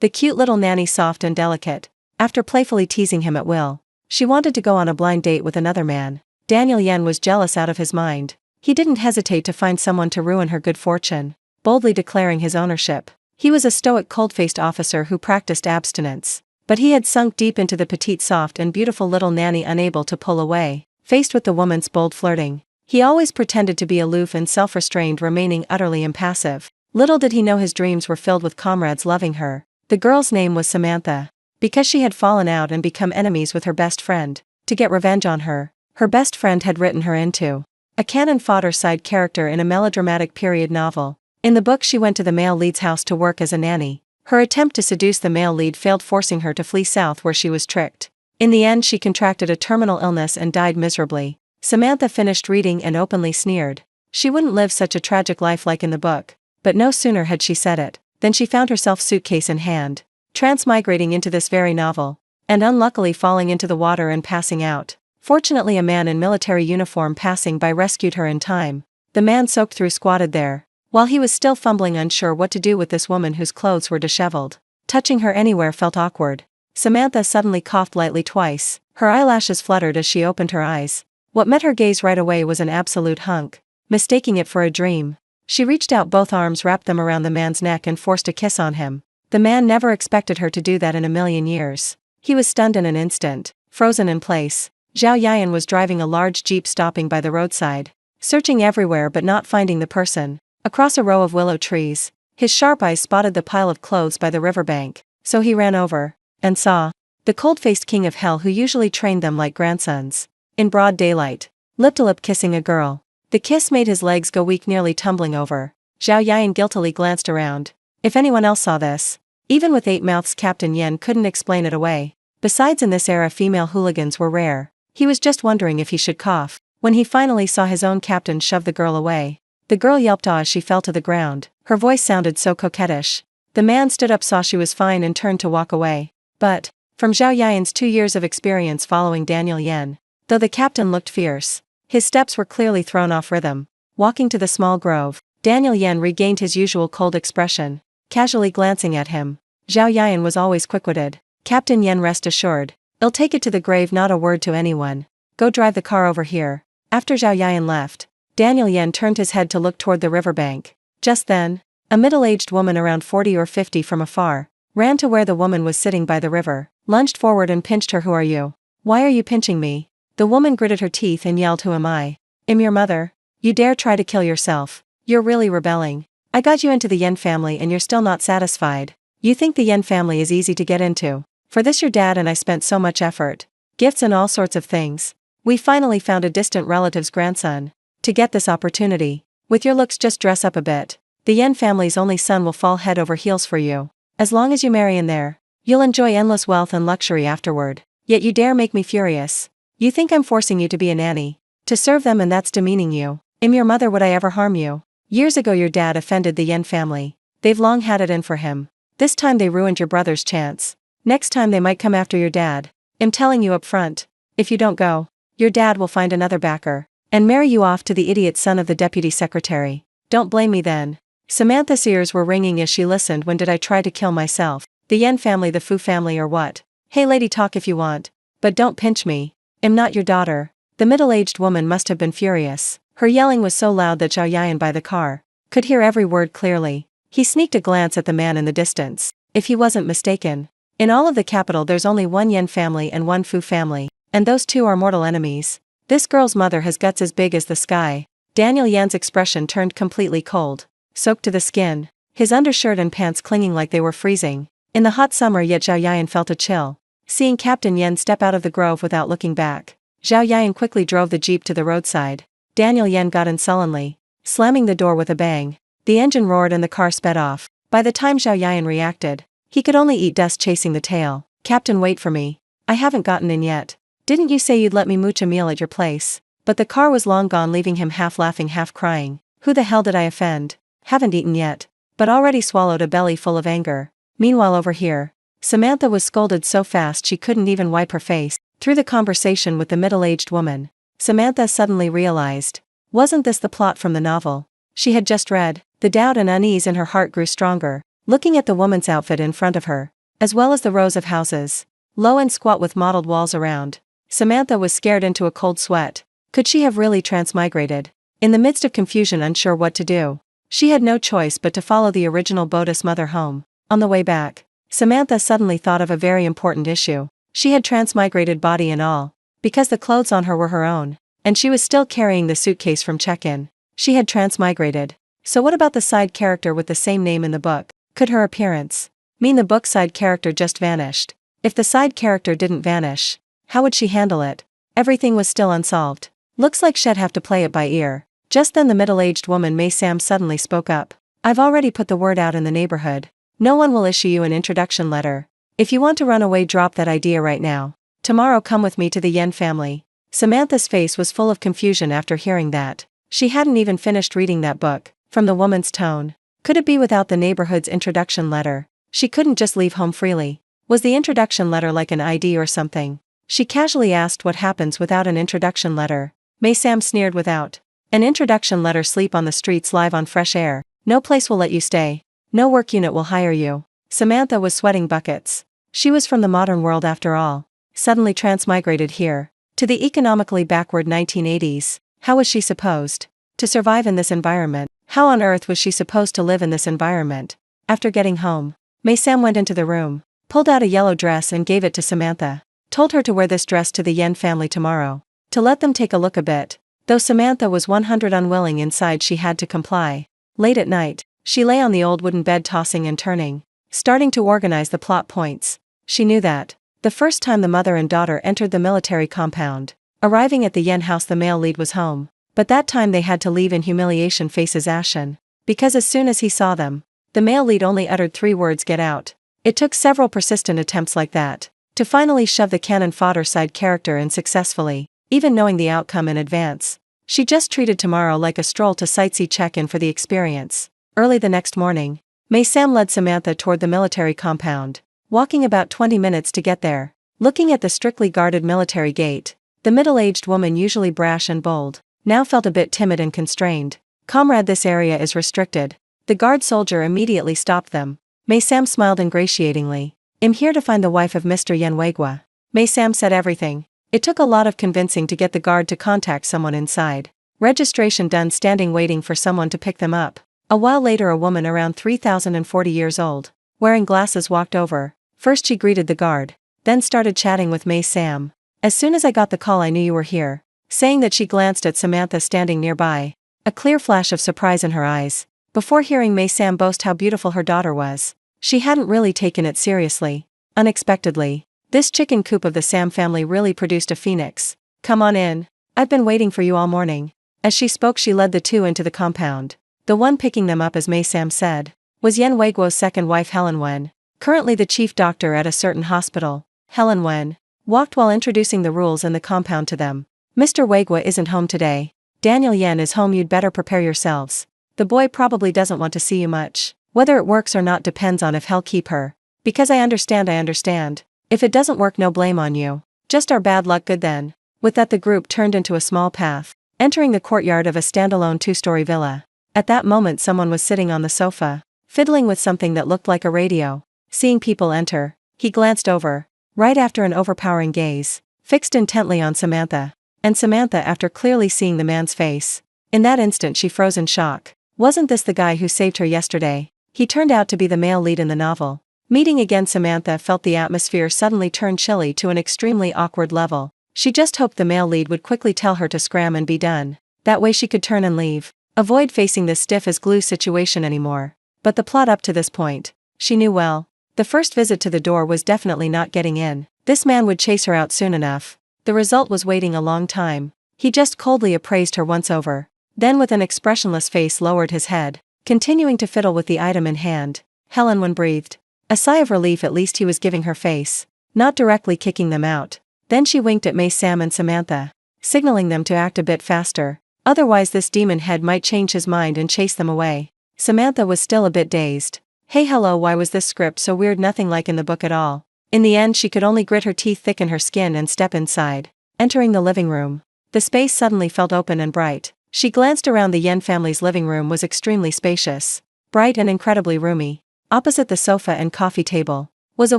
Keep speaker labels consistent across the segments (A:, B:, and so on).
A: The cute little nanny, soft and delicate. After playfully teasing him at will, she wanted to go on a blind date with another man. Daniel Yen was jealous out of his mind. He didn't hesitate to find someone to ruin her good fortune, boldly declaring his ownership. He was a stoic, cold-faced officer who practiced abstinence. But he had sunk deep into the petite, soft and beautiful little nanny, unable to pull away. Faced with the woman's bold flirting, he always pretended to be aloof and self-restrained, remaining utterly impassive. Little did he know his dreams were filled with comrades loving her. The girl's name was Samantha. Because she had fallen out and become enemies with her best friend, to get revenge on her, her best friend had written her into a cannon fodder side character in a melodramatic period novel. In the book, she went to the male lead's house to work as a nanny. Her attempt to seduce the male lead failed, forcing her to flee south, where she was tricked. In the end, she contracted a terminal illness and died miserably. Samantha finished reading and openly sneered. She wouldn't live such a tragic life like in the book. But no sooner had she said it, than she found herself, suitcase in hand, transmigrating into this very novel, and unluckily falling into the water and passing out. Fortunately, a man in military uniform passing by rescued her in time. The man, soaked through, squatted there, while he was still fumbling, unsure what to do with this woman whose clothes were disheveled. Touching her anywhere felt awkward. Samantha suddenly coughed lightly twice. Her eyelashes fluttered as she opened her eyes. What met her gaze right away was an absolute hunk. Mistaking it for a dream, she reached out both arms, wrapped them around the man's neck and forced a kiss on him. The man never expected her to do that in a million years. He was stunned in an instant, frozen in place. Zhao Yayan was driving a large jeep, stopping by the roadside, searching everywhere but not finding the person. Across a row of willow trees, his sharp eyes spotted the pile of clothes by the riverbank, so he ran over, and saw the cold-faced king of hell, who usually trained them like grandsons, in broad daylight, lip to lip kissing a girl. The kiss made his legs go weak, nearly tumbling over. Zhao Yayan guiltily glanced around. If anyone else saw this, even with 8 mouths, Captain Yen couldn't explain it away. Besides, in this era, female hooligans were rare. He was just wondering if he should cough, when he finally saw his own captain shove the girl away. The girl yelped as she fell to the ground. Her voice sounded so coquettish. The man stood up, saw she was fine, and turned to walk away. But, from Zhao Yayan's 2 years of experience following Daniel Yen, though the captain looked fierce, his steps were clearly thrown off rhythm. Walking to the small grove, Daniel Yen regained his usual cold expression, casually glancing at him. Zhao Yayan was always quick-witted. Captain Yen, rest assured, I'll take it to the grave, not a word to anyone. Go drive the car over here. After Zhao Yayan left, Daniel Yen turned his head to look toward the riverbank. Just then, a middle-aged woman around 40 or 50 from afar, ran to where the woman was sitting by the river, lunged forward and pinched her. Who are you? Why are you pinching me? The woman gritted her teeth and yelled, Who am I? I'm your mother. You dare try to kill yourself. You're really rebelling. I got you into the Yen family and you're still not satisfied. You think the Yen family is easy to get into. For this your dad and I spent so much effort, gifts and all sorts of things. We finally found a distant relative's grandson. To get this opportunity, with your looks, just dress up a bit. The Yen family's only son will fall head over heels for you. As long as you marry in there, you'll enjoy endless wealth and luxury afterward. Yet you dare make me furious. You think I'm forcing you to be a nanny, to serve them, and that's demeaning you. I'm your mother, would I ever harm you? Years ago your dad offended the Yen family. They've long had it in for him. This time they ruined your brother's chance. Next time they might come after your dad. I'm telling you up front. If you don't go, your dad will find another backer, and marry you off to the idiot son of the deputy secretary. Don't blame me then. Samantha's ears were ringing as she listened. When did I try to kill myself? The Yen family, the Fu family, or what? Hey lady, talk if you want, but don't pinch me. I'm not your daughter. The middle-aged woman must have been furious. Her yelling was so loud that Zhao Yayan by the car could hear every word clearly. He sneaked a glance at the man in the distance. If he wasn't mistaken, in all of the capital there's only one Yen family and one Fu family, and those two are mortal enemies. This girl's mother has guts as big as the sky. Daniel Yan's expression turned completely cold, soaked to the skin, his undershirt and pants clinging like they were freezing in the hot summer. Yet Zhao Yayan felt a chill, seeing Captain Yen step out of the grove without looking back. Zhao Yayan quickly drove the jeep to the roadside. Daniel Yen got in sullenly, slamming the door with a bang. The engine roared and the car sped off. By the time Zhao Yayan reacted, he could only eat dust chasing the tail. Captain, wait for me. I haven't gotten in yet. Didn't you say you'd let me mooch a meal at your place? But the car was long gone, leaving him half laughing, half crying. Who the hell did I offend? Haven't eaten yet, but already swallowed a belly full of anger. Meanwhile over here, Samantha was scolded so fast she couldn't even wipe her face. Through the conversation with the middle-aged woman, Samantha suddenly realized, wasn't this the plot from the novel she had just read? The doubt and unease in her heart grew stronger. looking at the woman's outfit in front of her, as well as the rows of houses, low and squat with mottled walls around. Samantha was scared into a cold sweat. Could she have really transmigrated? In the midst of confusion, unsure what to do, she had no choice but to follow the original Boda's mother home. On the way back, Samantha suddenly thought of a very important issue. She had transmigrated body and all, because the clothes on her were her own, and she was still carrying the suitcase from check-in. She had transmigrated. So what about the side character with the same name in the book? Could her appearance mean the book side character just vanished? If the side character didn't vanish, how would she handle it? Everything was still unsolved. Looks like she'd have to play it by ear. Just then the middle-aged woman May Sam suddenly spoke up. I've already put the word out in the neighborhood. No one will issue you an introduction letter. If you want to run away, drop that idea right now. Tomorrow come with me to the Yen family. Samantha's face was full of confusion after hearing that. She hadn't even finished reading that book. From the woman's tone, could it be without the neighborhood's introduction letter? She couldn't just leave home freely. Was the introduction letter like an ID or something? She casually asked what happens without an introduction letter. May Sam sneered without an introduction letter. Sleep on the streets, live on fresh air. No place will let you stay. No work unit will hire you. Samantha was sweating buckets. She was from the modern world after all. Suddenly transmigrated here, to the economically backward 1980s. How was she supposed to survive in this environment? How on earth was she supposed to live in this environment? After getting home, May Sam went into the room, pulled out a yellow dress and gave it to Samantha. Told her to wear this dress to the Yen family tomorrow. To let them take a look a bit. Though Samantha was 100% unwilling, inside she had to comply. Late at night, she lay on the old wooden bed tossing and turning, starting to organize the plot points. She knew that the first time the mother and daughter entered the military compound, arriving at the Yen house, the male lead was home. But that time they had to leave in humiliation, faces ashen, because as soon as he saw them, the male lead only uttered 3 words: get out. It took several persistent attempts like that to finally shove the cannon fodder side character in successfully, even knowing the outcome in advance. She just treated tomorrow like a stroll to sightsee, check-in for the experience. Early the next morning, May Sam led Samantha toward the military compound, walking about 20 minutes to get there. Looking at the strictly guarded military gate, the middle-aged woman, usually brash and bold, now felt a bit timid and constrained. Comrade, this area is restricted. The guard soldier immediately stopped them. May Sam smiled ingratiatingly. I'm here to find the wife of Mr. Yenwegwa. May Sam said everything. It took a lot of convincing to get the guard to contact someone inside. Registration done, standing waiting for someone to pick them up. A while later, a woman around 3,040 years old, wearing glasses, walked over. First she greeted the guard, then started chatting with May Sam. As soon as I got the call, I knew you were here. Saying that, she glanced at Samantha standing nearby, a clear flash of surprise in her eyes. Before hearing May Sam boast how beautiful her daughter was, she hadn't really taken it seriously. Unexpectedly, this chicken coop of the Sam family really produced a phoenix. Come on in. I've been waiting for you all morning. As she spoke, she led the two into the compound. The one picking them up, as May Sam said, was Yenwegwo's second wife, Helen Wen, currently the chief doctor at a certain hospital. Helen Wen walked while introducing the rules in the compound to them. Mr. Wegwa isn't home today. Daniel Yen is home. You'd better prepare yourselves. The boy probably doesn't want to see you much. Whether it works or not depends on if he'll keep her. Because I understand. If it doesn't work, no blame on you. Just our bad luck. Good then. With that, the group turned into a small path, entering the courtyard of a standalone 2-story villa. At that moment, someone was sitting on the sofa, fiddling with something that looked like a radio. Seeing people enter, he glanced over, right after an overpowering gaze, fixed intently on Samantha. And Samantha, after clearly seeing the man's face, in that instant she froze in shock. Wasn't this the guy who saved her yesterday? He turned out to be the male lead in the novel. Meeting again, Samantha felt the atmosphere suddenly turn chilly to an extremely awkward level. She just hoped the male lead would quickly tell her to scram and be done. That way she could turn and leave. Avoid facing this stiff as glue situation anymore. But the plot up to this point, she knew well. The first visit to the door was definitely not getting in. This man would chase her out soon enough. The result was waiting a long time. He just coldly appraised her once over. Then with an expressionless face lowered his head, continuing to fiddle with the item in hand. Helen Wen breathed a sigh of relief. At least he was giving her face, not directly kicking them out. Then she winked at May Sam and Samantha, signaling them to act a bit faster. Otherwise this demon head might change his mind and chase them away. Samantha was still a bit dazed. Hey, hello, why was this script so weird? Nothing like in the book at all. In the end, she could only grit her teeth, thicken her skin and step inside. Entering the living room, the space suddenly felt open and bright. She glanced around. The Yen family's living room was extremely spacious, bright and incredibly roomy. Opposite the sofa and coffee table was a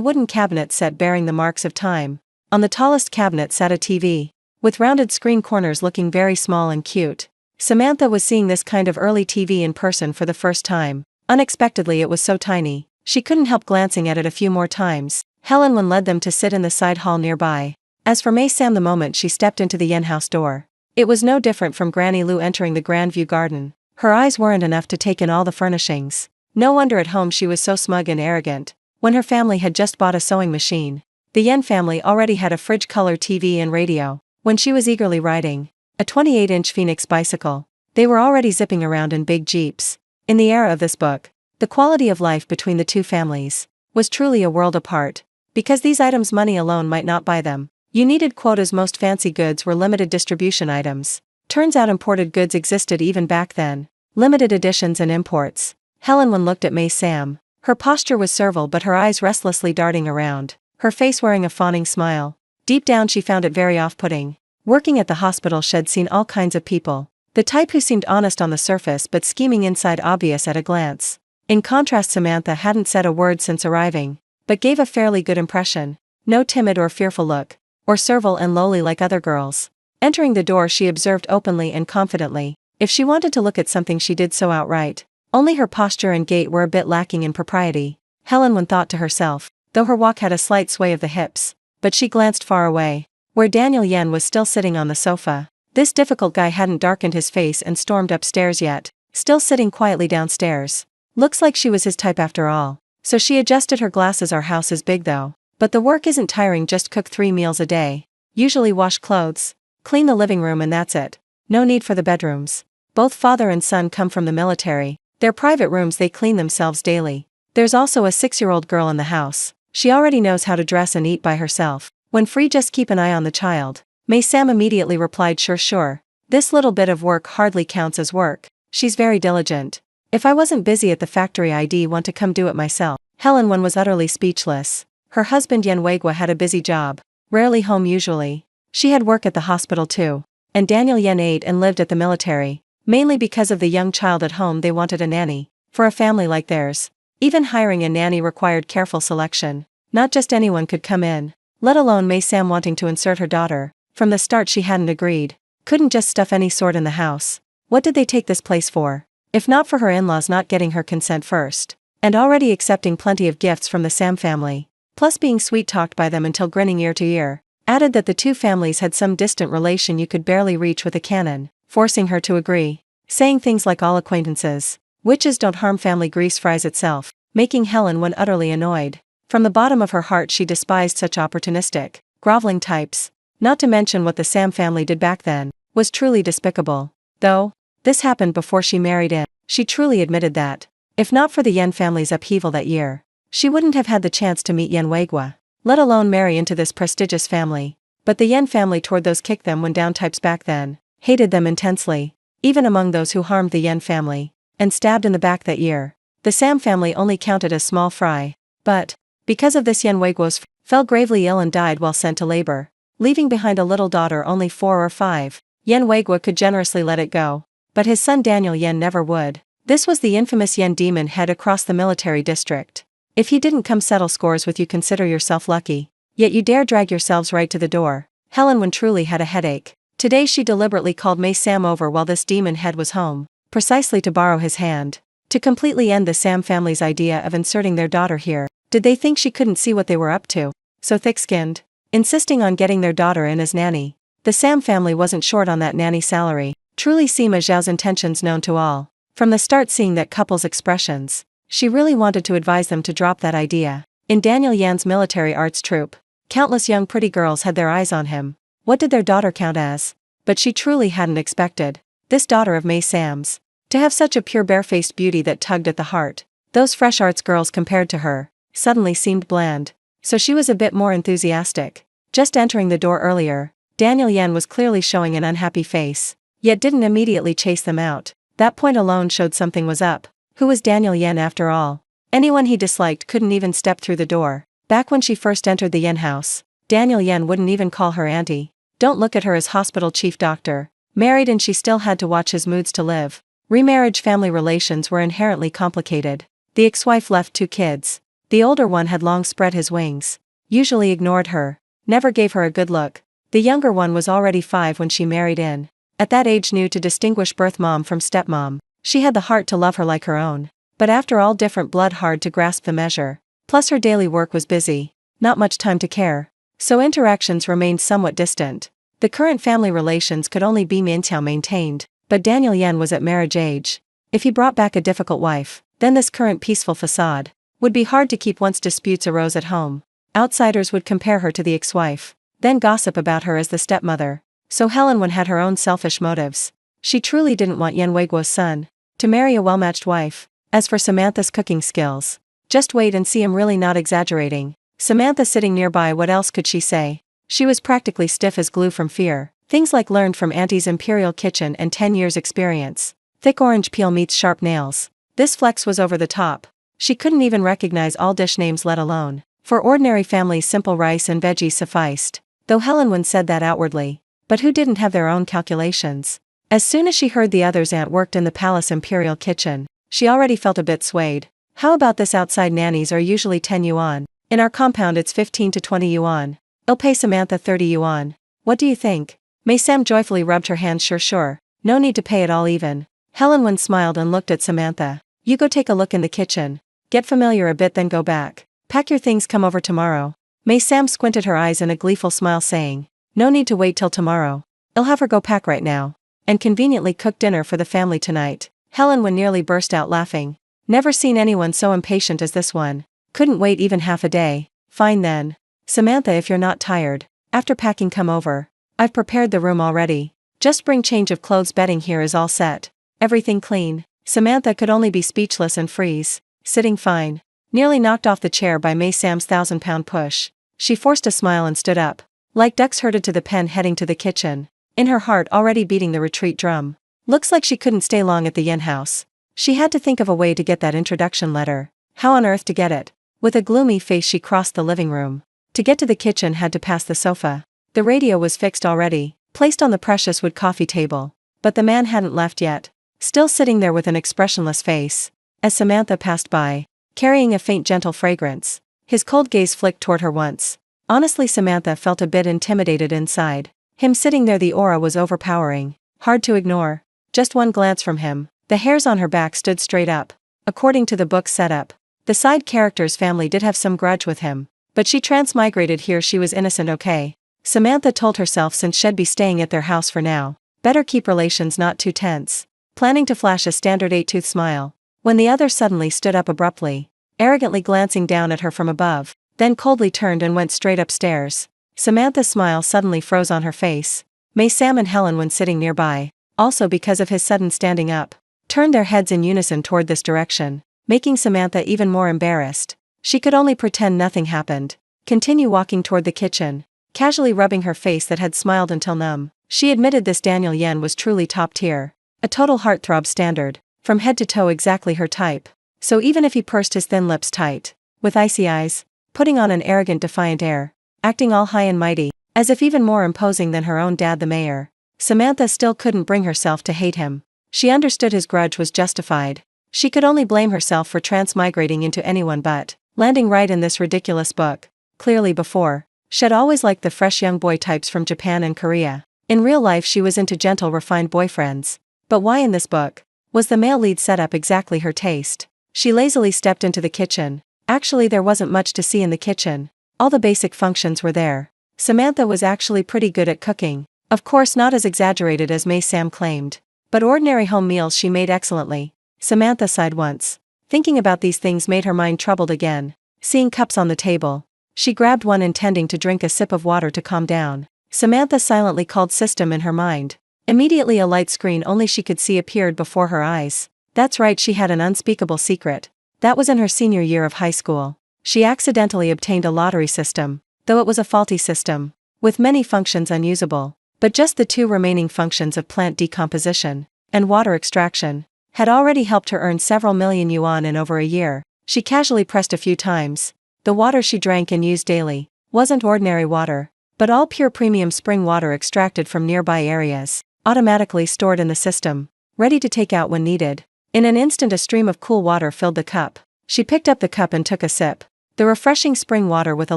A: wooden cabinet set bearing the marks of time. On the tallest cabinet sat a TV, with rounded screen corners looking very small and cute. Samantha was seeing this kind of early TV in person for the first time. Unexpectedly, it was so tiny, she couldn't help glancing at it a few more times. Helen led them to sit in the side hall nearby. As for May Sam, the moment she stepped into the yen house door, it was no different from Granny Lou entering the Grandview garden. Her eyes weren't enough to take in all the furnishings. No wonder at home she was so smug and arrogant, when her family had just bought a sewing machine. The Yen family already had a fridge-color TV and radio. When she was eagerly riding a 28-inch Phoenix bicycle, they were already zipping around in big jeeps. In the era of this book, the quality of life between the two families was truly a world apart. Because these items money alone might not buy them, you needed quotas. Most fancy goods were limited distribution items. Turns out imported goods existed even back then. Limited editions and imports. Helen looked at May Sam. Her posture was servile, but her eyes restlessly darting around, her face wearing a fawning smile. Deep down she found it very off-putting. Working at the hospital, she'd seen all kinds of people. The type who seemed honest on the surface but scheming inside, obvious at a glance. In contrast, Samantha hadn't said a word since arriving, but gave a fairly good impression. No timid or fearful look, or servile and lowly like other girls. Entering the door, she observed openly and confidently. If she wanted to look at something, she did so outright. Only her posture and gait were a bit lacking in propriety, Helen thought to herself, though her walk had a slight sway of the hips. But she glanced far away, where Daniel Yen was still sitting on the sofa. This difficult guy hadn't darkened his face and stormed upstairs yet, still sitting quietly downstairs. Looks like she was his type after all. So she adjusted her glasses. Our house is big though, but the work isn't tiring. Just cook 3 meals a day. Usually wash clothes, clean the living room, and that's it. No need for the bedrooms. Both father and son come from the military. Their private rooms they clean themselves daily. There's also a 6-year-old girl in the house. She already knows how to dress and eat by herself. When free, just keep an eye on the child. May Sam immediately replied, sure. This little bit of work hardly counts as work. She's very diligent. If I wasn't busy at the factory, I'd want to come do it myself. Helen was utterly speechless. Her husband Yen Wegwa had a busy job, rarely home usually. She had work at the hospital too. And Daniel Yen ate and lived at the military. Mainly because of the young child at home, they wanted a nanny. For a family like theirs, even hiring a nanny required careful selection. Not just anyone could come in, let alone May Sam wanting to insert her daughter. From the start she hadn't agreed. Couldn't just stuff any sort in the house. What did they take this place for? If not for her in-laws not getting her consent first, and already accepting plenty of gifts from the Sam family, plus being sweet-talked by them until grinning ear to ear, added that the two families had some distant relation you could barely reach with a cannon, forcing her to agree, saying things like all acquaintances, witches don't harm, family grease fries itself, making Helen utterly annoyed. From the bottom of her heart she despised such opportunistic, groveling types. Not to mention what the Sam family did back then was truly despicable. Though this happened before she married in, she truly admitted that, if not for the Yen family's upheaval that year, she wouldn't have had the chance to meet Yen Wegwa, let alone marry into this prestigious family. But the Yen family, toward those kick them when down types back then, hated them intensely. Even among those who harmed the Yen family and stabbed in the back that year, the Sam family only counted as small fry. But because of this, Yen Wegwa fell gravely ill and died while sent to labor, leaving behind a little daughter only 4 or 5. Yen Wegwa could generously let it go, but his son Daniel Yen never would. This was the infamous Yen demon head across the military district. If he didn't come settle scores with you, consider yourself lucky. Yet you dare drag yourselves right to the door. Helen truly had a headache. Today she deliberately called May Sam over while this demon head was home, precisely to borrow his hand, to completely end the Sam family's idea of inserting their daughter here. Did they think she couldn't see what they were up to? So thick-skinned, insisting on getting their daughter in as nanny. The Sam family wasn't short on that nanny salary. Truly Sima Zhao's intentions known to all. From the start, seeing that couple's expressions, she really wanted to advise them to drop that idea. In Daniel Yan's military arts troupe, countless young pretty girls had their eyes on him. What did their daughter count as? But she truly hadn't expected this daughter of May Sam's to have such a pure barefaced beauty that tugged at the heart. Those fresh arts girls compared to her suddenly seemed bland. So she was a bit more enthusiastic. Just entering the door earlier, Daniel Yen was clearly showing an unhappy face, yet didn't immediately chase them out. That point alone showed something was up. Who was Daniel Yen after all? Anyone he disliked couldn't even step through the door. Back when she first entered the Yen house, Daniel Yen wouldn't even call her auntie. Don't look at her as hospital chief doctor. Married, and she still had to watch his moods to live. Remarriage family relations were inherently complicated. The ex-wife left 2 kids. The older one had long spread his wings. Usually ignored her. Never gave her a good look. The younger one was already 5 when she married in. At that age knew to distinguish birth mom from stepmom. She had the heart to love her like her own. But after all different blood hard to grasp the measure. Plus her daily work was busy. Not much time to care. So interactions remained somewhat distant. The current family relations could only be maintained, but Daniel Yen was at marriage age. If he brought back a difficult wife, then this current peaceful facade would be hard to keep once disputes arose at home. Outsiders would compare her to the ex-wife, then gossip about her as the stepmother. So Helen Wen had her own selfish motives. She truly didn't want Yen Weiguo's son to marry a well-matched wife. As for Samantha's cooking skills, just wait and see, I'm really not exaggerating. Samantha sitting nearby, what else could she say? She was practically stiff as glue from fear. Things like learned from Auntie's Imperial Kitchen and 10 years experience. Thick orange peel meets sharp nails. This flex was over the top. She couldn't even recognize all dish names, let alone. For ordinary families simple rice and veggies sufficed. Though Helen Wen said that outwardly. But who didn't have their own calculations? As soon as she heard the other's aunt worked in the palace Imperial Kitchen, she already felt a bit swayed. How about this, outside nannies are usually 10 yuan. In our compound it's 15 to 20 yuan. I'll pay Samantha 30 yuan. What do you think? Mei Sam joyfully rubbed her hands. Sure. No need to pay it all even. Helen Wen smiled and looked at Samantha. You go take a look in the kitchen. Get familiar a bit then go back. Pack your things, come over tomorrow. Mei Sam squinted her eyes in a gleeful smile saying, no need to wait till tomorrow. I'll have her go pack right now. And conveniently cook dinner for the family tonight. Helen Wen nearly burst out laughing. Never seen anyone so impatient as this one. Couldn't wait even half a day. Fine then. Samantha, if you're not tired, after packing come over. I've prepared the room already. Just bring change of clothes, bedding here is all set. Everything clean. Samantha could only be speechless and freeze. Sitting fine. Nearly knocked off the chair by Mei Sam's 1,000-pound push. She forced a smile and stood up. Like ducks herded to the pen, heading to the kitchen. In her heart already beating the retreat drum. Looks like she couldn't stay long at the Yen house. She had to think of a way to get that introduction letter. How on earth to get it? With a gloomy face she crossed the living room. To get to the kitchen had to pass the sofa. The radio was fixed already, placed on the precious wood coffee table. But the man hadn't left yet. Still sitting there with an expressionless face. As Samantha passed by, carrying a faint gentle fragrance, his cold gaze flicked toward her once. Honestly, Samantha felt a bit intimidated inside. Him sitting there, the aura was overpowering. Hard to ignore. Just one glance from him, the hairs on her back stood straight up. According to the book's setup, the side character's family did have some grudge with him. But she transmigrated here, she was innocent. Okay. Samantha told herself, since she'd be staying at their house for now, better keep relations not too tense. Planning to flash a standard 8-tooth smile, when the other suddenly stood up abruptly, arrogantly glancing down at her from above, then coldly turned and went straight upstairs. Samantha's smile suddenly froze on her face. Mei Sam and Helen, when sitting nearby, also because of his sudden standing up, turned their heads in unison toward this direction, making Samantha even more embarrassed. She could only pretend nothing happened. Continue walking toward the kitchen, casually rubbing her face that had smiled until numb. She admitted this Daniel Yen was truly top tier. A total heartthrob standard, from head to toe exactly her type. So even if he pursed his thin lips tight, with icy eyes, putting on an arrogant defiant air, acting all high and mighty, as if even more imposing than her own dad the mayor, Samantha still couldn't bring herself to hate him. She understood his grudge was justified. She could only blame herself for transmigrating into anyone but landing right in this ridiculous book. Clearly before, she'd always liked the fresh young boy types from Japan and Korea. In real life she was into gentle, refined boyfriends. But why in this book? Was the male lead set up exactly her taste? She lazily stepped into the kitchen. Actually, there wasn't much to see in the kitchen. All the basic functions were there. Samantha was actually pretty good at cooking. Of course, not as exaggerated as Mei Sam claimed. But ordinary home meals she made excellently. Samantha sighed once. Thinking about these things made her mind troubled again. Seeing cups on the table, she grabbed one, intending to drink a sip of water to calm down. Samantha silently called system in her mind. Immediately a light screen only she could see appeared before her eyes. That's right, she had an unspeakable secret. That was in her senior year of high school. She accidentally obtained a lottery system, though it was a faulty system, with many functions unusable. But just the 2 remaining functions of plant decomposition and water extraction had already helped her earn several million yuan in over a year. She casually pressed a few times. The water she drank and used daily wasn't ordinary water, but all pure premium spring water extracted from nearby areas, automatically stored in the system, ready to take out when needed. In an instant a stream of cool water filled the cup. She picked up the cup and took a sip. The refreshing spring water with a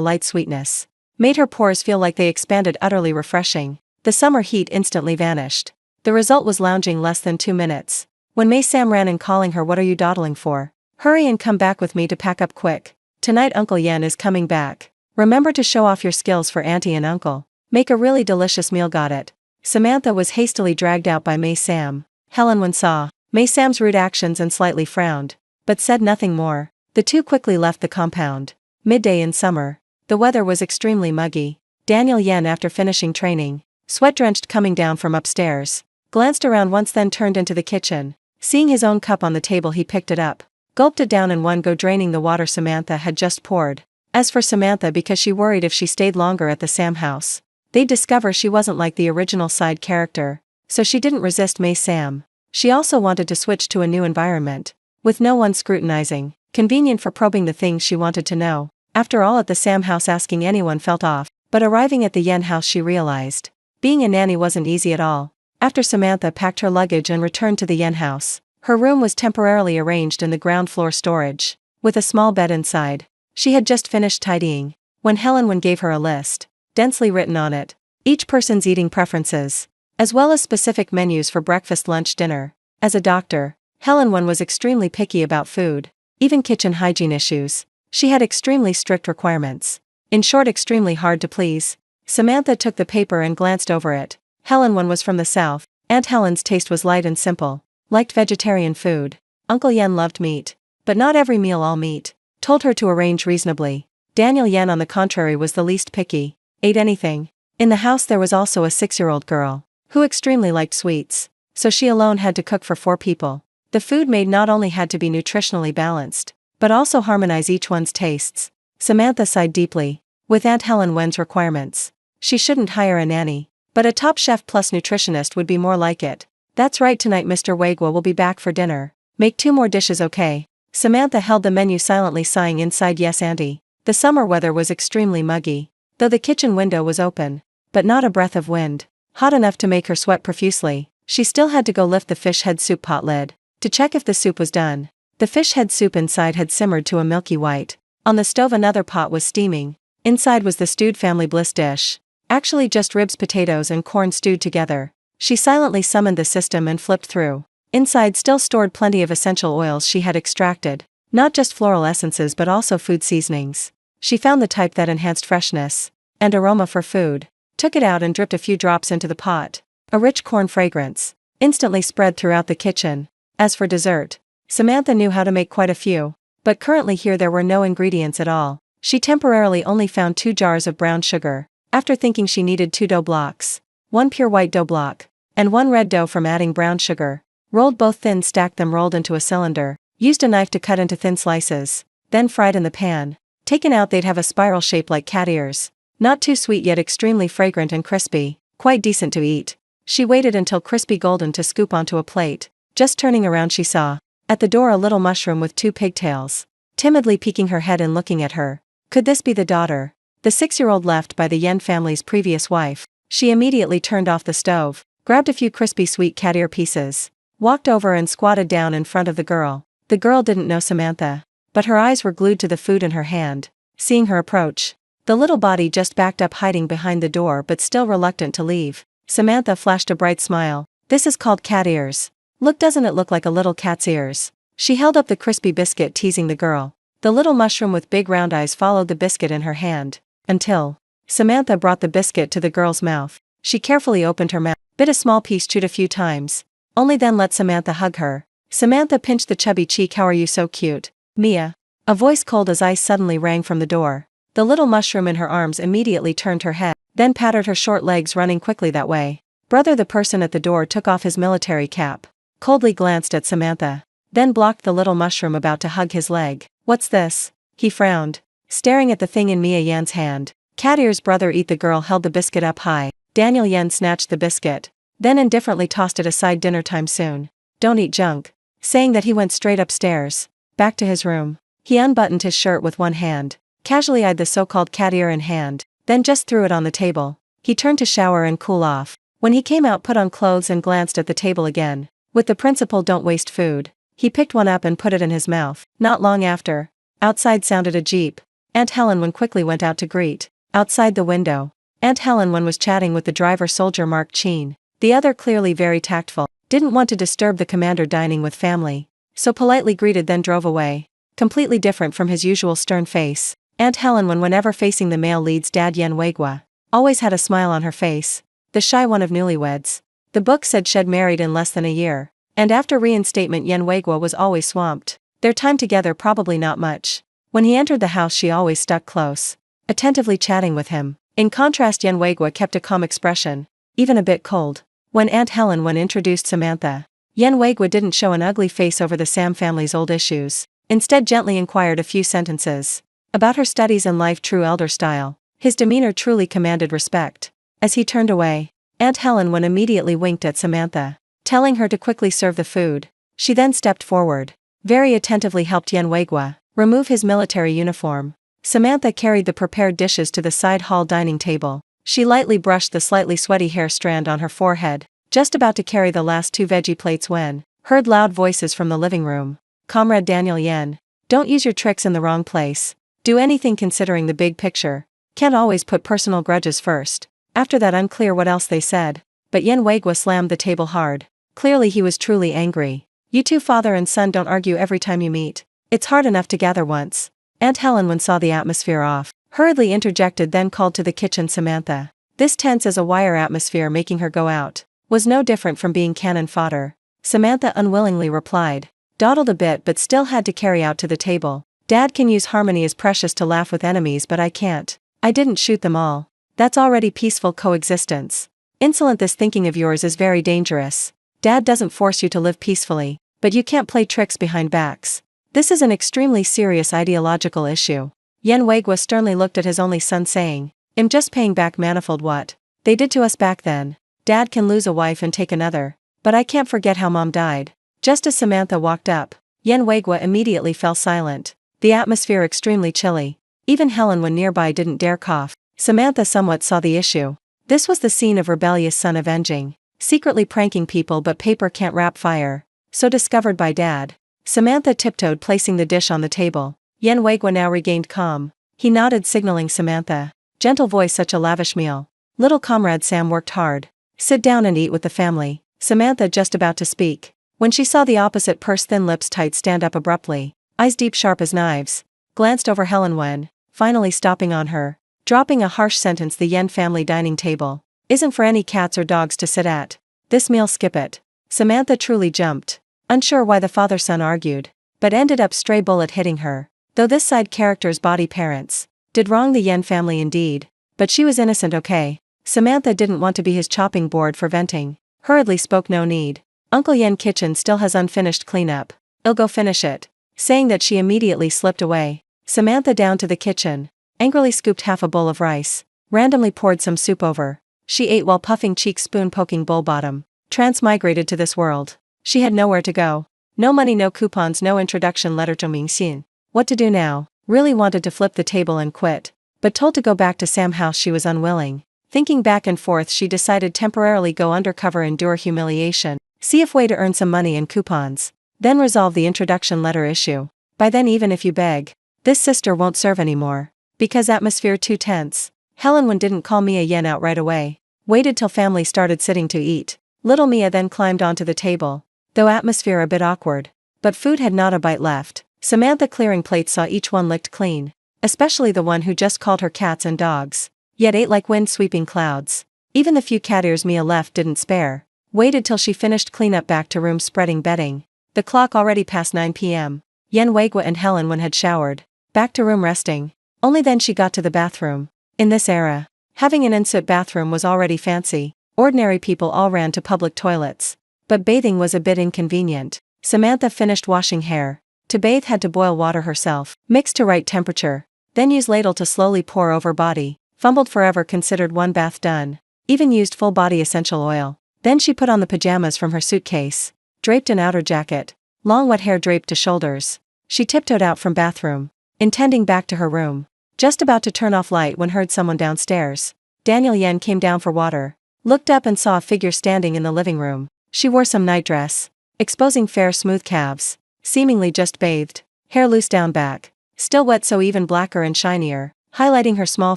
A: light sweetness made her pores feel like they expanded, utterly refreshing. The summer heat instantly vanished. The result was lounging less than 2 minutes. When May Sam ran in calling her, "What are you dawdling for? Hurry and come back with me to pack up quick. Tonight Uncle Yen is coming back. Remember to show off your skills for Auntie and Uncle. Make a really delicious meal, got it?" Samantha was hastily dragged out by May Sam. Helen Wen saw May Sam's rude actions and slightly frowned, but said nothing more. The two quickly left the compound. Midday in summer. The weather was extremely muggy. Daniel Yen, after finishing training, sweat-drenched, coming down from upstairs, glanced around once, then turned into the kitchen. Seeing his own cup on the table, he picked it up, gulped it down in one go, draining the water Samantha had just poured. As for Samantha, because she worried if she stayed longer at the Sam house, they'd discover she wasn't like the original side character, so she didn't resist May Sam. She also wanted to switch to a new environment, with no one scrutinizing, convenient for probing the things she wanted to know. After all, at the Sam house asking anyone felt off, but arriving at the Yen house she realized being a nanny wasn't easy at all. After Samantha packed her luggage and returned to the Yen house, her room was temporarily arranged in the ground floor storage, with a small bed inside. She had just finished tidying when Helen Wen gave her a list, densely written on it, each person's eating preferences, as well as specific menus for breakfast, lunch, dinner. As a doctor, Helen Wen was extremely picky about food, even kitchen hygiene issues. She had extremely strict requirements. In short, extremely hard to please. Samantha took the paper and glanced over it. Helen Wen was from the South. Aunt Helen's taste was light and simple, liked vegetarian food. Uncle Yen loved meat, but not every meal all meat. Told her to arrange reasonably. Daniel Yen, on the contrary, was the least picky, ate anything. In the house there was also a 6-year-old girl, who extremely liked sweets, so she alone had to cook for 4 people. The food made not only had to be nutritionally balanced, but also harmonize each one's tastes. Samantha sighed deeply. With Aunt Helen Wen's requirements, she shouldn't hire a nanny, but a top chef plus nutritionist would be more like it. "That's right, tonight Mr. Wagwa will be back for dinner. Make 2 more dishes, okay?" Samantha held the menu, silently sighing inside. "Yes, Auntie." The summer weather was extremely muggy, though the kitchen window was open, but not a breath of wind, hot enough to make her sweat profusely. She still had to go lift the fish head soup pot lid, to check if the soup was done. The fish head soup inside had simmered to a milky white. On the stove another pot was steaming. Inside was the stewed family bliss dish. Actually just ribs, potatoes and corn stewed together. She silently summoned the system and flipped through. Inside still stored plenty of essential oils she had extracted, not just floral essences but also food seasonings. She found the type that enhanced freshness and aroma for food, took it out and dripped a few drops into the pot. A rich corn fragrance instantly spread throughout the kitchen. As for dessert, Samantha knew how to make quite a few, but currently here there were no ingredients at all. She temporarily only found 2 jars of brown sugar, after thinking she needed 2 dough blocks, 1 pure white dough block, and 1 red dough from adding brown sugar. Rolled both thin, stacked them, rolled into a cylinder, used a knife to cut into thin slices, then fried in the pan. Taken out they'd have a spiral shape like cat ears. Not too sweet yet extremely fragrant and crispy, quite decent to eat. She waited until crispy golden to scoop onto a plate. Just turning around she saw, at the door, a little mushroom with 2 pigtails, timidly peeking her head and looking at her. Could this be the daughter? The 6-year-old left by the Yen family's previous wife. She immediately turned off the stove, grabbed a few crispy sweet cat ear pieces, walked over and squatted down in front of the girl. The girl didn't know Samantha, but her eyes were glued to the food in her hand. Seeing her approach, the little body just backed up, hiding behind the door but still reluctant to leave. Samantha flashed a bright smile. "This is called cat ears. Look, doesn't it look like a little cat's ears?" She held up the crispy biscuit, teasing the girl. The little mushroom with big round eyes followed the biscuit in her hand, until Samantha brought the biscuit to the girl's mouth. She carefully opened her mouth, bit a small piece, chewed a few times, only then let Samantha hug her. Samantha pinched the chubby cheek. "How are you so cute, Mia?" A voice cold as ice suddenly rang from the door. The little mushroom in her arms immediately turned her head, then patted her short legs, running quickly that way. Brother, the person at the door, took off his military cap, coldly glanced at Samantha, then blocked the little mushroom about to hug his leg. "What's this?" He frowned, staring at the thing in Mia Yan's hand. "Cat ears, brother, eat." The girl held the biscuit up high. Daniel Yen snatched the biscuit, then indifferently tossed it aside. "Dinner time soon. Don't eat junk." Saying that, he went straight upstairs, back to his room. He unbuttoned his shirt with one hand, casually eyed the so-called cat ear in hand, then just threw it on the table. He turned to shower and cool off. When he came out, put on clothes and glanced at the table again. With the principle, "Don't waste food." He picked one up and put it in his mouth. Not long after, outside sounded a jeep. Aunt Helen quickly went out to greet. Outside the window, Aunt Helen was chatting with the driver soldier Mark Cheen. The other, clearly very tactful, didn't want to disturb the commander dining with family, so politely greeted then drove away. Completely different from his usual stern face, Aunt Helen, whenever facing the male lead's dad Yen Weigua, always had a smile on her face. The shy one of newlyweds. The book said she'd married in less than a year, and after reinstatement Yen Weigua was always swamped. Their time together probably not much. When he entered the house she always stuck close, attentively chatting with him. In contrast, Yen Weigua kept a calm expression, even a bit cold. When Aunt Helen introduced Samantha, Yen Weigua didn't show an ugly face over the Sam family's old issues, instead gently inquired a few sentences about her studies and life, true elder style. His demeanor truly commanded respect. As he turned away, Aunt Helen immediately winked at Samantha, telling her to quickly serve the food. She then stepped forward, very attentively helped Yen Weigua remove his military uniform. Samantha carried the prepared dishes to the side hall dining table. She lightly brushed the slightly sweaty hair strand on her forehead, just about to carry the last 2 veggie plates when heard loud voices from the living room. Comrade Daniel Yen, don't use your tricks in the wrong place. Do anything considering the big picture. Can't always put personal grudges first. After that, unclear what else they said, but Yen Weigua slammed the table hard. Clearly he was truly angry. You two father and son don't argue every time you meet. It's hard enough to gather once. Aunt Helen saw the atmosphere off, hurriedly interjected, then called to the kitchen Samantha. This tense as a wire atmosphere making her go out was no different from being cannon fodder. Samantha unwillingly replied, dawdled a bit but still had to carry out to the table. Dad can use harmony as precious to laugh with enemies, but I can't. I didn't shoot them all. That's already peaceful coexistence. Insolent, this thinking of yours is very dangerous. Dad doesn't force you to live peacefully, but you can't play tricks behind backs. This is an extremely serious ideological issue. Yen Weigua sternly looked at his only son, saying, I'm just paying back manifold what they did to us back then. Dad can lose a wife and take another, but I can't forget how Mom died. Just as Samantha walked up, Yen Weigua immediately fell silent. The atmosphere extremely chilly. Even Helen nearby didn't dare cough. Samantha somewhat saw the issue. This was the scene of rebellious son avenging, secretly pranking people, but paper can't wrap fire. So discovered by Dad. Samantha tiptoed, placing the dish on the table. Yen Weigua now regained calm. He nodded, signaling Samantha. Gentle voice, such a lavish meal. Little comrade Sam worked hard. Sit down and eat with the family. Samantha just about to speak, when she saw the opposite purse thin lips tight stand up abruptly, eyes deep sharp as knives, glanced over Helen finally stopping on her, dropping a harsh sentence. The Yen family dining table isn't for any cats or dogs to sit at. This meal, skip it. Samantha truly jumped, unsure why the father-son argued, but ended up stray bullet hitting her. Though this side character's body parents did wrong the Yen family indeed, but she was innocent, okay? Samantha didn't want to be his chopping board for venting. Hurriedly spoke, no need. Uncle Yen kitchen still has unfinished cleanup. I'll go finish it. Saying that, she immediately slipped away. Samantha down to the kitchen, angrily scooped half a bowl of rice, randomly poured some soup over. She ate while puffing cheeks, spoon poking bowl bottom. Transmigrated to this world. She had nowhere to go. No money, no coupons, no introduction letter to Mingxin. What to do now? Really wanted to flip the table and quit, but told to go back to Sam house she was unwilling. Thinking back and forth, she decided temporarily go undercover, endure humiliation, see if way to earn some money and coupons, then resolve the introduction letter issue. By then, even if you beg, this sister won't serve anymore. Because atmosphere too tense. Helen didn't call Mia Yen out right away. Waited till family started sitting to eat. Little Mia then climbed onto the table, though atmosphere a bit awkward. But food had not a bite left. Samantha clearing plates saw each one licked clean, especially the one who just called her cats and dogs, yet ate like wind sweeping clouds. Even the few cat ears Mia left didn't spare. Waited till she finished cleanup, back to room spreading bedding. The clock already past 9 p.m. Yen Weigua and Helen had showered, back to room resting. Only then she got to the bathroom. In this era, having an ensuite bathroom was already fancy. Ordinary people all ran to public toilets. But bathing was a bit inconvenient. Samantha finished washing hair. To bathe had to boil water herself, mix to right temperature, then use ladle to slowly pour over body. Fumbled forever, considered one bath done. Even used full body essential oil. Then she put on the pajamas from her suitcase, draped an outer jacket, long wet hair draped to shoulders. She tiptoed out from bathroom, intending back to her room. Just about to turn off light when heard someone downstairs. Daniel Yen came down for water, looked up and saw a figure standing in the living room. She wore some nightdress, exposing fair smooth calves. seemingly just bathed, hair loose down back, still wet so even blacker and shinier, highlighting her small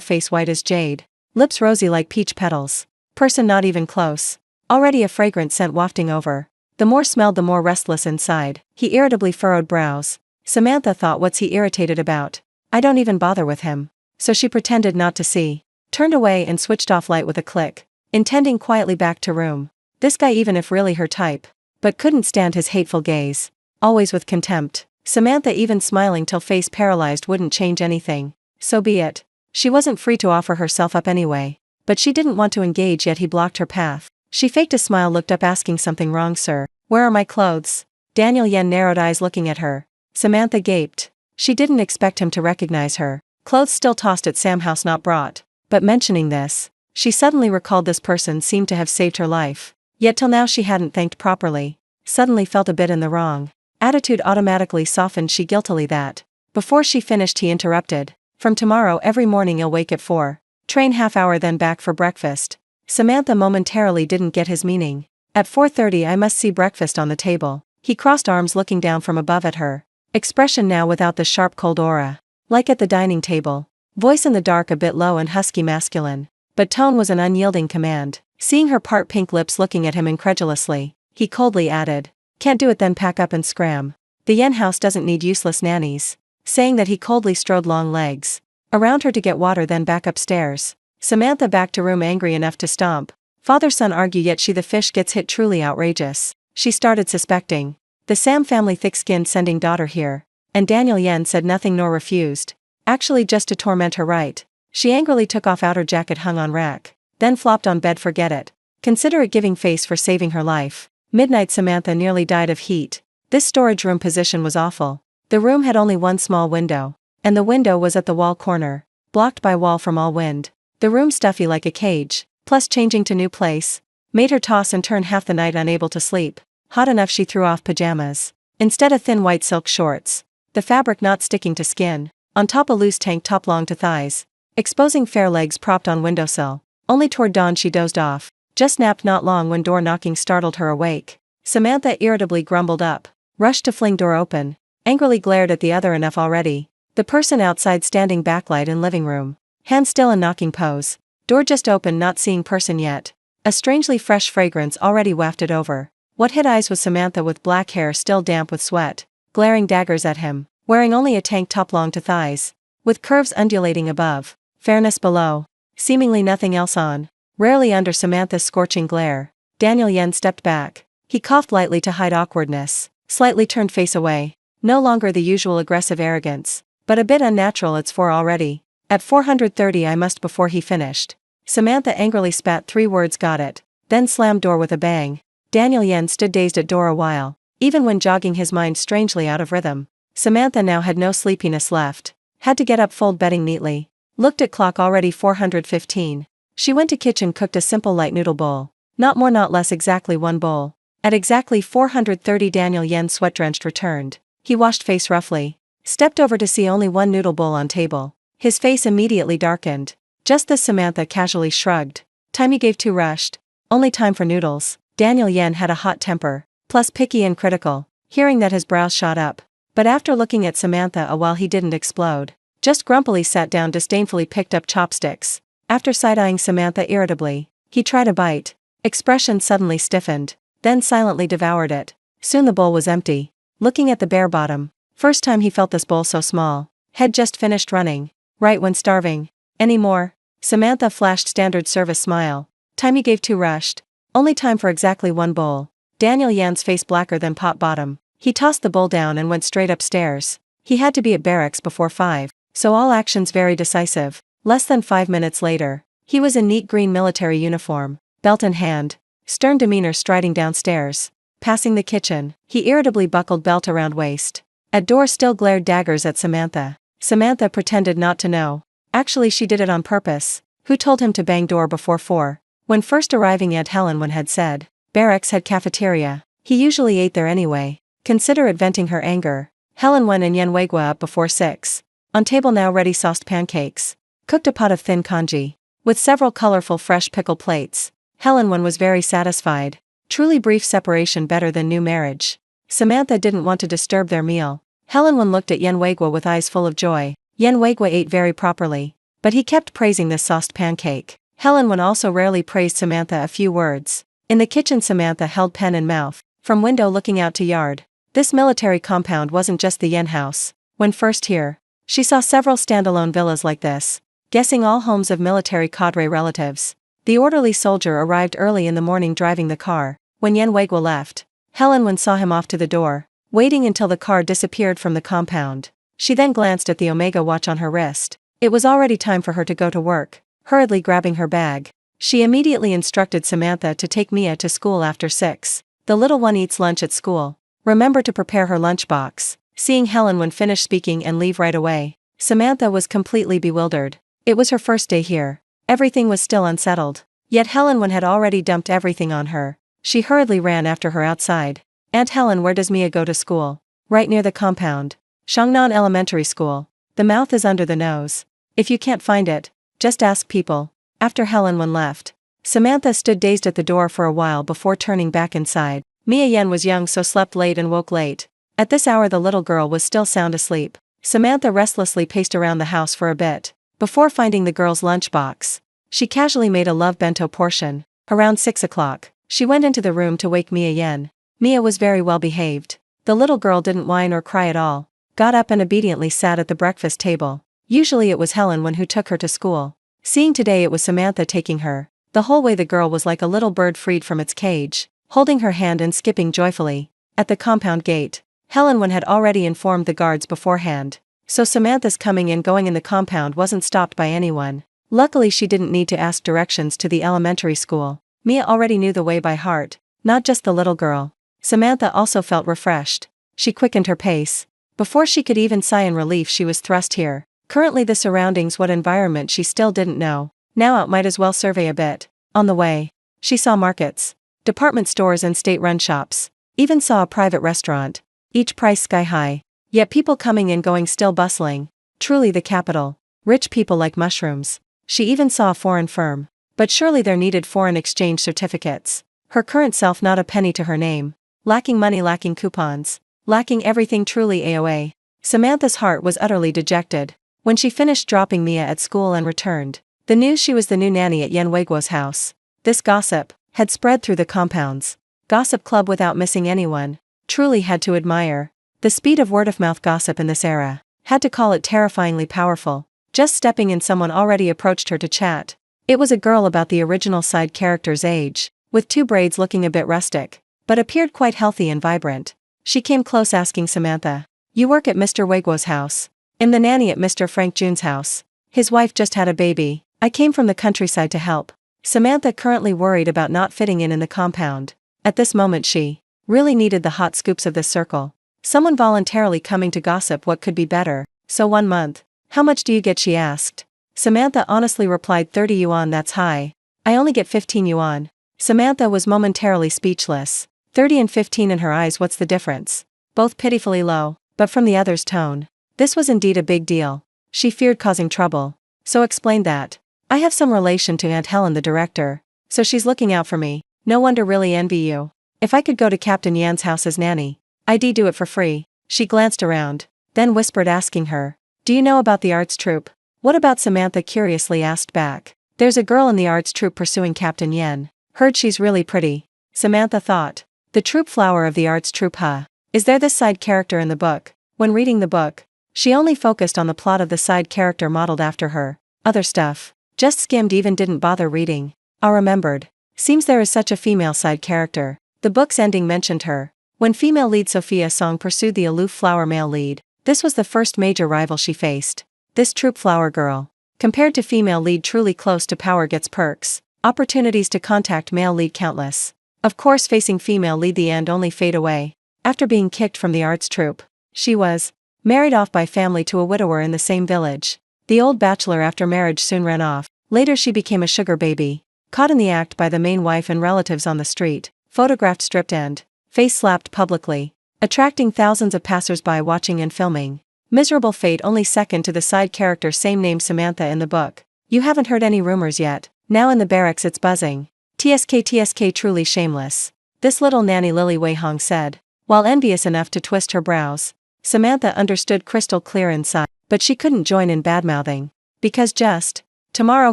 A: face white as jade, lips rosy like peach petals, person not even close, already a fragrant scent wafting over. The more smelled the more restless inside. He irritably furrowed brows. Samantha thought, what's he irritated about? I don't even bother with him. So she pretended not to see, turned away and switched off light with a click, intending quietly back to room. This guy, even if really her type, but couldn't stand his hateful gaze, always with contempt. Samantha, even smiling till face paralyzed, wouldn't change anything. So be it. She wasn't free to offer herself up anyway. But she didn't want to engage, yet he blocked her path. She faked a smile, looked up, asking, something wrong, sir? Where are my clothes? Daniel Yen narrowed eyes looking at her. Samantha gaped. She didn't expect him to recognize her. Clothes still tossed at Sam House, not brought. But mentioning this, she suddenly recalled this person seemed to have saved her life. Yet till now she hadn't thanked properly. Suddenly felt a bit in the wrong. Attitude automatically softened, she guiltily that. Before she finished he interrupted. From tomorrow every morning you'll wake at 4. Train half hour then back for breakfast. Samantha momentarily didn't get his meaning. At 4:30 I must see breakfast on the table. He crossed arms looking down from above at her. Expression now without the sharp cold aura. Like at the dining table. Voice in the dark a bit low and husky masculine. But tone was an unyielding command. Seeing her part pink lips looking at him incredulously, he coldly added. Can't do it then pack up and scram. The Yen house doesn't need useless nannies. Saying that he coldly strode long legs around her to get water then back upstairs. Samantha back to room angry enough to stomp. Father-son argue, yet she the fish gets hit, truly outrageous. She started suspecting. The Sam family thick-skinned sending daughter here. And Daniel Yen said nothing nor refused. Actually just to torment her, right? She angrily took off outer jacket hung on rack. Then flopped on bed, forget it. Consider it giving face for saving her life. Midnight Samantha nearly died of heat. This storage room position was awful. The room had only one small window. And the window was at the wall corner. Blocked by wall from all wind. The room stuffy like a cage, plus changing to new place, made her toss and turn half the night unable to sleep. Hot enough she threw off pajamas. Instead of thin white silk shorts. The fabric not sticking to skin. On top a loose tank top long to thighs. Exposing fair legs propped on windowsill. Only toward dawn she dozed off. Just napped not long when door knocking startled her awake. Samantha irritably grumbled up. Rushed to fling door open. Angrily glared at the other, enough already. The person outside standing backlight in living room. Hand still in knocking pose. Door just open, not seeing person yet. A strangely fresh fragrance already wafted over. What hit eyes was Samantha with black hair still damp with sweat. Glaring daggers at him. Wearing only a tank top long to thighs. With curves undulating above. Fairness below. Seemingly nothing else on. Rarely under Samantha's scorching glare. Daniel Yen stepped back. He coughed lightly to hide awkwardness. Slightly turned face away. No longer the usual aggressive arrogance. But a bit unnatural. It's 4 already. At 4:30 I must. Before he finished, Samantha angrily spat 3 words, got it, then slammed door with a bang. Daniel Yen stood dazed at door a while, even when jogging his mind strangely out of rhythm. Samantha now had no sleepiness left. Had to get up, fold bedding neatly. Looked at clock, already 4:15. She went to kitchen, cooked a simple light noodle bowl. Not more not less, exactly 1 bowl. At exactly 4:30 Daniel Yen sweat-drenched returned. He washed face roughly. Stepped over to see only 1 noodle bowl on table. His face immediately darkened. Just this, Samantha casually shrugged. Time you gave 2 rushed. Only time for noodles. Daniel Yen had a hot temper, plus picky and critical. Hearing that his brows shot up. But after looking at Samantha a while he didn't explode. Just grumpily sat down, disdainfully picked up chopsticks. After side-eyeing Samantha irritably, he tried a bite. Expression suddenly stiffened. Then silently devoured it. Soon the bowl was empty. Looking at the bare bottom. First time he felt this bowl so small. Had just finished running. Right when starving. Any more? Samantha flashed standard service smile. Time you gave 2 rushed. Only time for exactly 1 bowl. Daniel Yan's face blacker than pot bottom. He tossed the bowl down and went straight upstairs. He had to be at barracks before 5, so all actions very decisive. Less than 5 minutes later, he was in neat green military uniform, belt in hand, stern demeanor, striding downstairs. Passing the kitchen, he irritably buckled belt around waist. At door still glared daggers at Samantha. Samantha pretended not to know. Actually she did it on purpose. Who told him to bang door before 4? When first arriving, Aunt Helen had said, barracks had cafeteria. He usually ate there anyway. Consider it venting her anger. Helen went and Yen Wegwa up before 6. On table now ready sauced pancakes. Cooked a pot of thin congee. With several colorful fresh pickle plates. Helen was very satisfied. Truly brief separation, better than new marriage. Samantha didn't want to disturb their meal. Helen Wen looked at Yen Weiguo with eyes full of joy. Yen Weiguo ate very properly. But he kept praising this sauced pancake. Helen Wen also rarely praised Samantha a few words. In the kitchen Samantha held pen in mouth, from window looking out to yard. This military compound wasn't just the Yen house. When first here, she saw several standalone villas like this, guessing all homes of military cadre relatives. The orderly soldier arrived early in the morning driving the car. When Yen Weiguo left, Helen Wen saw him off to the door, waiting until the car disappeared from the compound. She then glanced at the Omega watch on her wrist. It was already time for her to go to work. Hurriedly grabbing her bag, she immediately instructed Samantha to take Mia to school after 6. The little one eats lunch at school. Remember to prepare her lunchbox. Seeing Helen Wen finish speaking and leave right away, Samantha was completely bewildered. It was her first day here. Everything was still unsettled. Yet Helen Wen had already dumped everything on her. She hurriedly ran after her outside. Aunt Helen, where does Mia go to school? Right near the compound. Shangnan Elementary School. The mouth is under the nose. If you can't find it, just ask people. After Helen Wen left, Samantha stood dazed at the door for a while before turning back inside. Mia Yen was young, so slept late and woke late. At this hour the little girl was still sound asleep. Samantha restlessly paced around the house for a bit, before finding the girl's lunchbox. She casually made a love bento portion. Around 6 o'clock, she went into the room to wake Mia Yen. Mia was very well behaved. The little girl didn't whine or cry at all, got up and obediently sat at the breakfast table. Usually it was Helen Wen who took her to school. Seeing today it was Samantha taking her. The whole way the girl was like a little bird freed from its cage, holding her hand and skipping joyfully. At the compound gate, Helen Wen had already informed the guards beforehand, so Samantha's coming and going in the compound wasn't stopped by anyone. Luckily she didn't need to ask directions to the elementary school. Mia already knew the way by heart, not just the little girl. Samantha also felt refreshed. She quickened her pace. Before she could even sigh in relief she was thrust here. Currently the surroundings, what environment she still didn't know. Now out might as well survey a bit. On the way, she saw markets, department stores and state-run shops. Even saw a private restaurant, each price sky high. Yet people coming and going still bustling. Truly the capital. Rich people like mushrooms. She even saw a foreign firm. But surely there needed foreign exchange certificates. Her current self not a penny to her name. Lacking money, lacking coupons. Lacking everything, truly AOA. Samantha's heart was utterly dejected. When she finished dropping Mia at school and returned, the news she was the new nanny at Yen Weiguo's house. This gossip had spread through the compounds. Gossip club without missing anyone. Truly had to admire the speed of word-of-mouth gossip in this era. Had to call it terrifyingly powerful. Just stepping in, someone already approached her to chat. It was a girl about the original side character's age, with 2 braids, looking a bit rustic, but appeared quite healthy and vibrant. She came close asking Samantha, "You work at Mr. Weiguo's house?" "I'm the nanny at Mr. Frank Jun's house. His wife just had a baby. I came from the countryside to help." Samantha currently worried about not fitting in the compound. At this moment she really needed the hot scoops of this circle. Someone voluntarily coming to gossip, what could be better? "So 1 month. How much do you get?" she asked. Samantha honestly replied, 30 yuan, that's high. "I only get 15 yuan. Samantha was momentarily speechless. 30 and 15 in her eyes, what's the difference? Both pitifully low, but from the other's tone, this was indeed a big deal. She feared causing trouble. So explained that, "I have some relation to Aunt Helen, the director, so she's looking out for me. No wonder, really envy you. If I could go to Captain Yan's house as nanny, I'd do it for free." She glanced around, then whispered asking her, "Do you know about the arts troupe?" "What about?" Samantha curiously asked back. "There's a girl in the arts troupe pursuing Captain Yan. Heard she's really pretty." Samantha thought, the troupe flower of the arts troupe, huh? Is there this side character in the book? When reading the book, she only focused on the plot of the side character modeled after her. Other stuff, just skimmed, even didn't bother reading. I remembered. Seems there is such a female side character. The book's ending mentioned her. When female lead Sophia Song pursued the aloof flower male lead, this was the first major rival she faced. This troupe flower girl, compared to female lead, truly close to power, gets perks, opportunities to contact male lead countless. Of course facing female lead, the end only fade away. After being kicked from the arts troupe, she was married off by family to a widower in the same village. The old bachelor after marriage soon ran off. Later she became a sugar baby, caught in the act by the main wife and relatives on the street, photographed stripped and face slapped publicly, attracting thousands of passers-by watching and filming. Miserable fate, only second to the side character same name Samantha in the book. You haven't heard any rumors yet. Now in the barracks it's buzzing. TSK, truly shameless. This little nanny, Lily Wei Hong said. while envious enough to twist her brows. Samantha understood crystal clear inside, but she couldn't join in badmouthing. Because just tomorrow,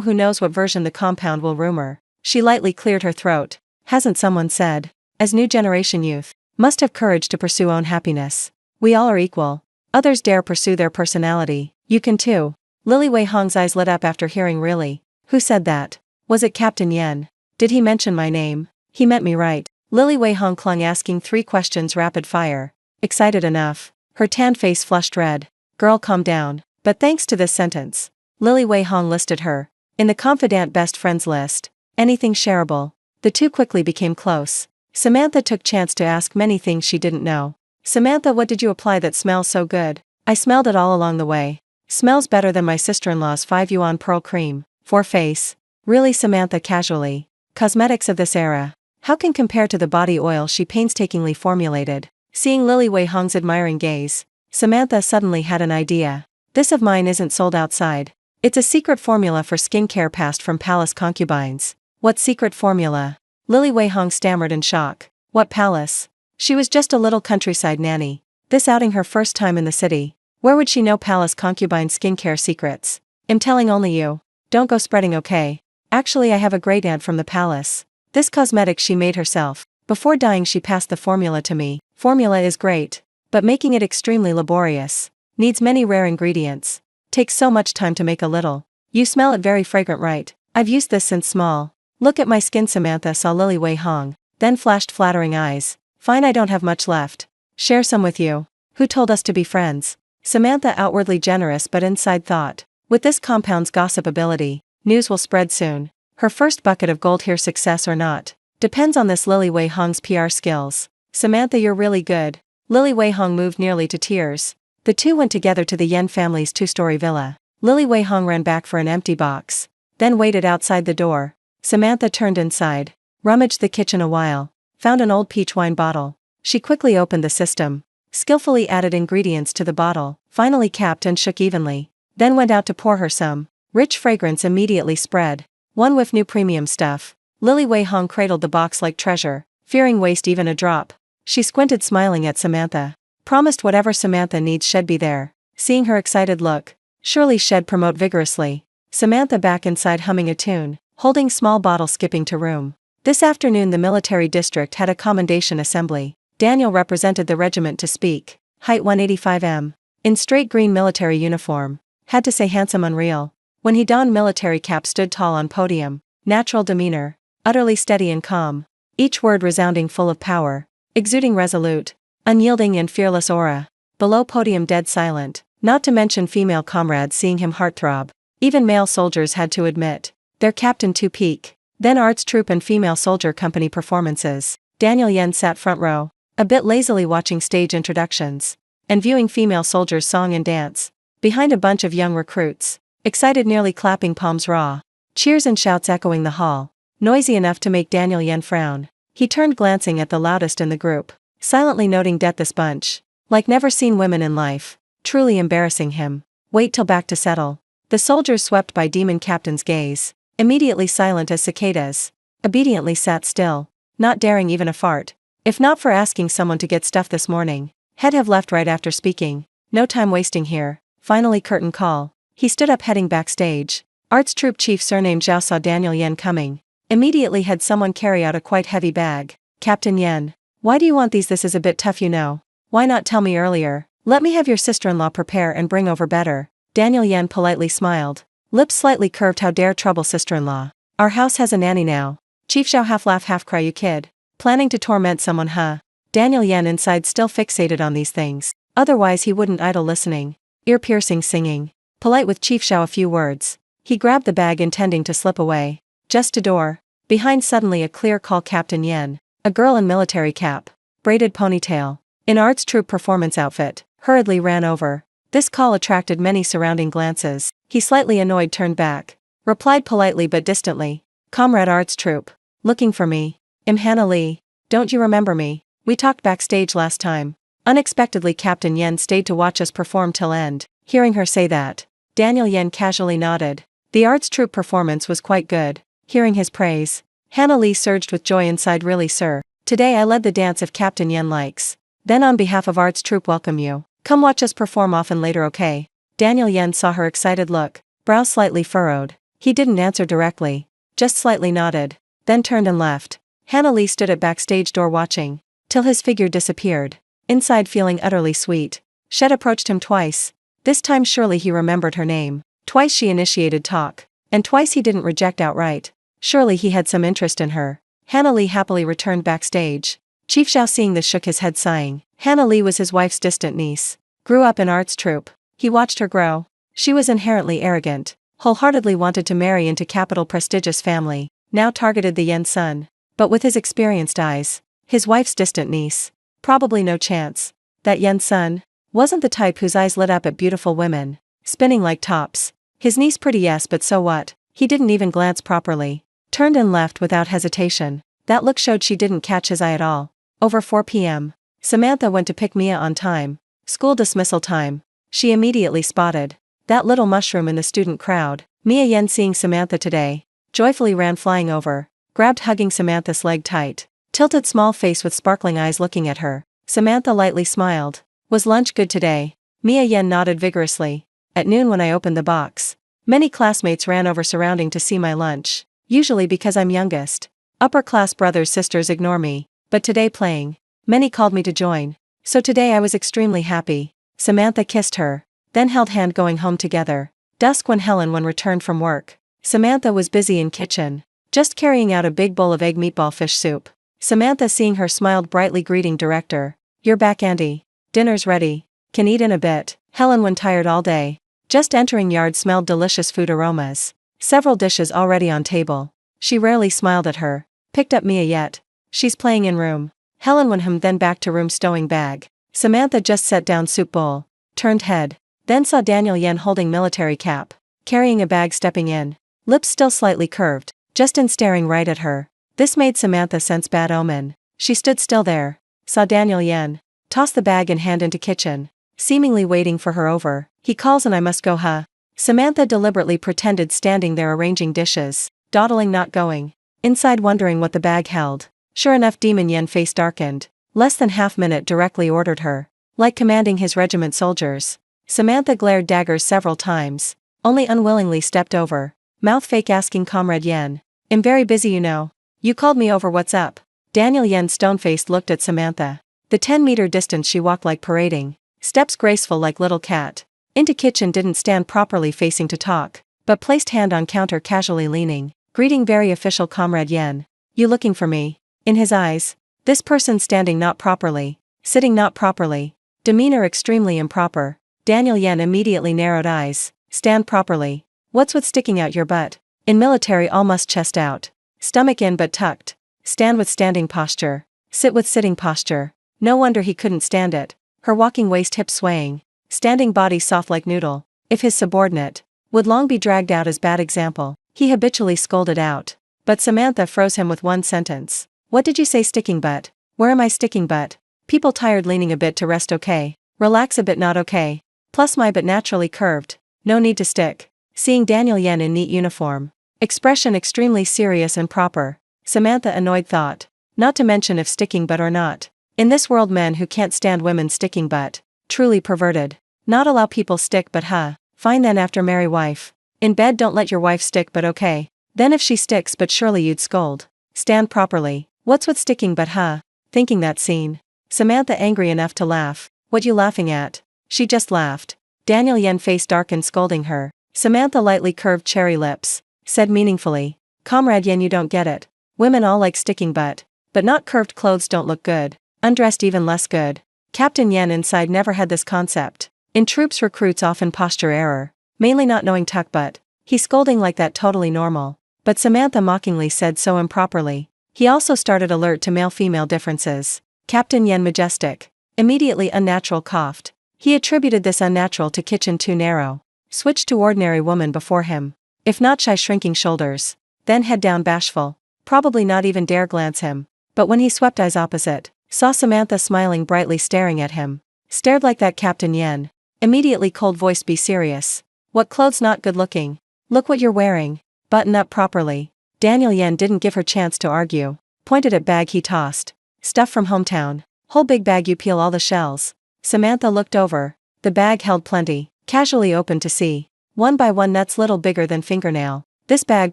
A: who knows what version the compound will rumor. She lightly cleared her throat. Hasn't someone said, as new generation youth, must have courage to pursue own happiness? We all are equal. Others dare pursue their personality. You can too. Lily Wei Hong's eyes lit up after hearing. Really? Who said that? Was it Captain Yen? Did he mention my name? He meant me, right? Lily Wei Hong clung, asking 3 questions rapid fire. Excited enough. Her tanned face flushed red. Girl, calm down. But thanks to this sentence, Lily Wei Hong listed her in the confidant best friends list. Anything shareable. The two quickly became close. Samantha took chance to ask many things she didn't know. Samantha, what did you apply that smells so good? I smelled it all along the way. Smells better than my sister-in-law's 5 yuan pearl cream. For face. Really, Samantha casually. Cosmetics of this era. How can compare to the body oil she painstakingly formulated? Seeing Lily Wei Hong's admiring gaze, Samantha suddenly had an idea. This of mine isn't sold outside. It's a secret formula for skincare passed from palace concubines. What secret formula? Lily Wei Hong stammered in shock. What palace? She was just a little countryside nanny. This outing her first time in the city. Where would she know palace concubine skincare secrets? I'm telling only you. Don't go spreading, okay? Actually, I have a great aunt from the palace. This cosmetic she made herself. Before dying she passed the formula to me. Formula is great, but making it extremely laborious. Needs many rare ingredients. Takes so much time to make a little. You smell it very fragrant, right? I've used this since small. Look at my skin. Samantha saw Lily Wei Hong, then flashed flattering eyes. Fine, I don't have much left. Share some with you. Who told us to be friends? Samantha, outwardly generous but inside, thought. With this compound's gossip ability, news will spread soon. Her first bucket of gold here, success or not, depends on this Lily Wei Hong's PR skills. Samantha, you're really good. Lily Wei Hong moved nearly to tears. The two went together to the Yen family's 2-story villa. Lily Wei Hong ran back for an empty box, then waited outside the door. Samantha turned inside, rummaged the kitchen a while, found an old peach wine bottle. She quickly opened the system, skillfully added ingredients to the bottle, finally capped and shook evenly, then went out to pour her some. Rich fragrance immediately spread. One whiff, new premium stuff. Lily Wei Hong cradled the box like treasure, fearing waste even a drop. She squinted, smiling at Samantha. Promised whatever Samantha needs should be there. Seeing her excited look, surely she'd promote vigorously. Samantha back inside, humming a tune, holding small bottle, skipping to room. This afternoon the military district had a commendation assembly. Daniel represented the regiment to speak. Height 185 m. In straight green military uniform. Had to say handsome, unreal. When he donned military cap, stood tall on podium. Natural demeanor. Utterly steady and calm. Each word resounding, full of power. Exuding resolute, unyielding and fearless aura. Below podium, dead silent. Not to mention female comrades seeing him heartthrob. Even male soldiers had to admit. Their captain to peak. Then arts troupe and female soldier company performances. Daniel Yen sat front row, a bit lazily watching stage introductions, and viewing female soldiers song and dance. Behind a bunch of young recruits, excited, nearly clapping palms raw. Cheers and shouts echoing the hall, noisy enough to make Daniel Yen frown. He turned, glancing at the loudest in the group, silently noting, "Det this bunch. Like never seen women in life. Truly embarrassing him. Wait till back to settle." The soldiers, swept by demon captain's gaze, immediately silent as cicadas, obediently sat still, not daring even a fart. If not for asking someone to get stuff this morning, he'd have left right after speaking. No time wasting here. Finally, curtain call. He stood up, heading backstage. Arts troupe chief surnamed Zhao saw Daniel Yen coming. Immediately had someone carry out a quite heavy bag. "Captain Yen, why do you want these? This is a bit tough, you know. Why not tell me earlier? Let me have your sister-in-law prepare and bring over better." Daniel Yen politely smiled, lips slightly curved. "How dare trouble sister-in-law? Our house has a nanny now." Chief Zhao half laugh half cry. "You kid? Planning to torment someone, huh?" Daniel Yen inside, still fixated on these things. Otherwise he wouldn't idle, listening. Ear-piercing singing. Polite with Chief Zhao a few words. He grabbed the bag, intending to slip away. Just a door. Behind, suddenly a clear call. "Captain Yen." A girl in military cap, braided ponytail, in arts troupe performance outfit, hurriedly ran over. This call attracted many surrounding glances. He, slightly annoyed, turned back, replied politely but distantly. "Comrade arts troupe. Looking for me? I'm Hannah Lee. Don't you remember me? We talked backstage last time." Unexpectedly, Captain Yen stayed to watch us perform till end. Hearing her say that, Daniel Yen casually nodded. The arts troupe performance was quite good. Hearing his praise, Hannah Lee surged with joy inside. "Really, sir? Today I led the dance if Captain Yen likes." Then on behalf of arts troupe welcome you. Come watch us perform often later, okay? Daniel Yen saw her excited look, brow slightly furrowed. He didn't answer directly, just slightly nodded, then turned and left. Hannah Lee stood at backstage door watching, till his figure disappeared, inside feeling utterly sweet. Shed approached him twice. This time surely he remembered her name. Twice she initiated talk, and twice he didn't reject outright. Surely he had some interest in her. Hannah Lee happily returned backstage. Chief Zhao seeing this shook his head sighing. Hannah Lee was his wife's distant niece. Grew up in arts troupe. He watched her grow. She was inherently arrogant, wholeheartedly wanted to marry into capital prestigious family, now targeted the Yen son. But with his experienced eyes, his wife's distant niece, probably no chance. That Yen son wasn't the type whose eyes lit up at beautiful women, spinning like tops. His niece pretty, yes, but so what? He didn't even glance properly. Turned and left without hesitation. That look showed she didn't catch his eye at all. Over 4 p.m. Samantha went to pick Mia on time. School dismissal time. She immediately spotted that little mushroom in the student crowd. Mia Yen seeing Samantha today, joyfully ran flying over, grabbed hugging Samantha's leg tight. Tilted small face with sparkling eyes looking at her. Samantha lightly smiled. Was lunch good today? Mia Yen nodded vigorously. At noon when I opened the box. Many classmates ran over surrounding to see my lunch. Usually because I'm youngest. Upper class brothers sisters ignore me. But today playing. Many called me to join. So today I was extremely happy. Samantha kissed her. Then held hand going home together. Dusk when Helen returned from work. Samantha was busy in kitchen. Just carrying out a big bowl of egg meatball fish soup. Samantha seeing her smiled brightly greeting director. You're back, Andy. Dinner's ready. Can eat in a bit. Helen when tired all day. Just entering yard smelled delicious food aromas. Several dishes already on table. She rarely smiled at her. Picked up Mia yet. She's playing in room. Helen went home then back to room stowing bag. Samantha just set down soup bowl. Turned head. Then saw Daniel Yen holding military cap. Carrying a bag stepping in. Lips still slightly curved. Just in staring right at her. This made Samantha sense bad omen. She stood still there. Saw Daniel Yen. Toss the bag and hand into kitchen. Seemingly waiting for her over. He calls and I must go, huh? Samantha deliberately pretended standing there arranging dishes. Dawdling not going. Inside wondering what the bag held. Sure enough Demon Yen face darkened. Less than half minute directly ordered her. Like commanding his regiment soldiers. Samantha glared daggers several times. Only unwillingly stepped over. Mouth fake asking Comrade Yen. I'm very busy you know. You called me over, what's up? Daniel Yen stone-faced looked at Samantha. The 10-meter distance she walked like parading. Steps graceful like little cat. Into kitchen didn't stand properly facing to talk. But placed hand on counter casually leaning. Greeting very official Comrade Yen. You looking for me? In his eyes. This person standing not properly. Sitting not properly. Demeanor extremely improper. Daniel Yen immediately narrowed eyes. Stand properly. What's with sticking out your butt? In military all must chest out. Stomach in but tucked. Stand with standing posture. Sit with sitting posture. No wonder he couldn't stand it. Her walking waist hip swaying. Standing body soft like noodle. If his subordinate would long be dragged out as bad example, he habitually scolded out. But Samantha froze him with one sentence. What did you say, sticking butt? Where am I sticking butt? People tired leaning a bit to rest, okay? Relax a bit not okay? Plus my butt naturally curved. No need to stick. Seeing Daniel Yen in neat uniform. Expression extremely serious and proper. Samantha annoyed thought. Not to mention if sticking butt or not. In this world men who can't stand women sticking butt. Truly perverted. Not allow people stick but huh. Fine then after marry wife. In bed don't let your wife stick but okay. Then if she sticks but surely you'd scold. Stand properly. What's with sticking but huh? Thinking that scene. Samantha angry enough to laugh. What you laughing at? She just laughed. Daniel Yen face darkened scolding her. Samantha lightly curved cherry lips. Said meaningfully. Comrade Yen you don't get it. Women all like sticking butt. But not curved clothes don't look good. Undressed even less good. Captain Yen inside never had this concept. In troops recruits often posture error. Mainly not knowing tuck butt. He scolding like that totally normal. But Samantha mockingly said so improperly. He also started alert to male-female differences. Captain Yen majestic. Immediately unnatural coughed. He attributed this unnatural to kitchen too narrow. Switched to ordinary woman before him. If not shy shrinking shoulders. Then head down bashful. Probably not even dare glance him. But when he swept eyes opposite. Saw Samantha smiling brightly staring at him. Stared like that Captain Yen. Immediately cold voiced be serious. What clothes not good looking? Look what you're wearing. Button up properly. Daniel Yen didn't give her chance to argue. Pointed at bag he tossed. Stuff from hometown. Whole big bag, you peel all the shells. Samantha looked over. The bag held plenty, casually opened to see. One by one, nuts little bigger than fingernail. This bag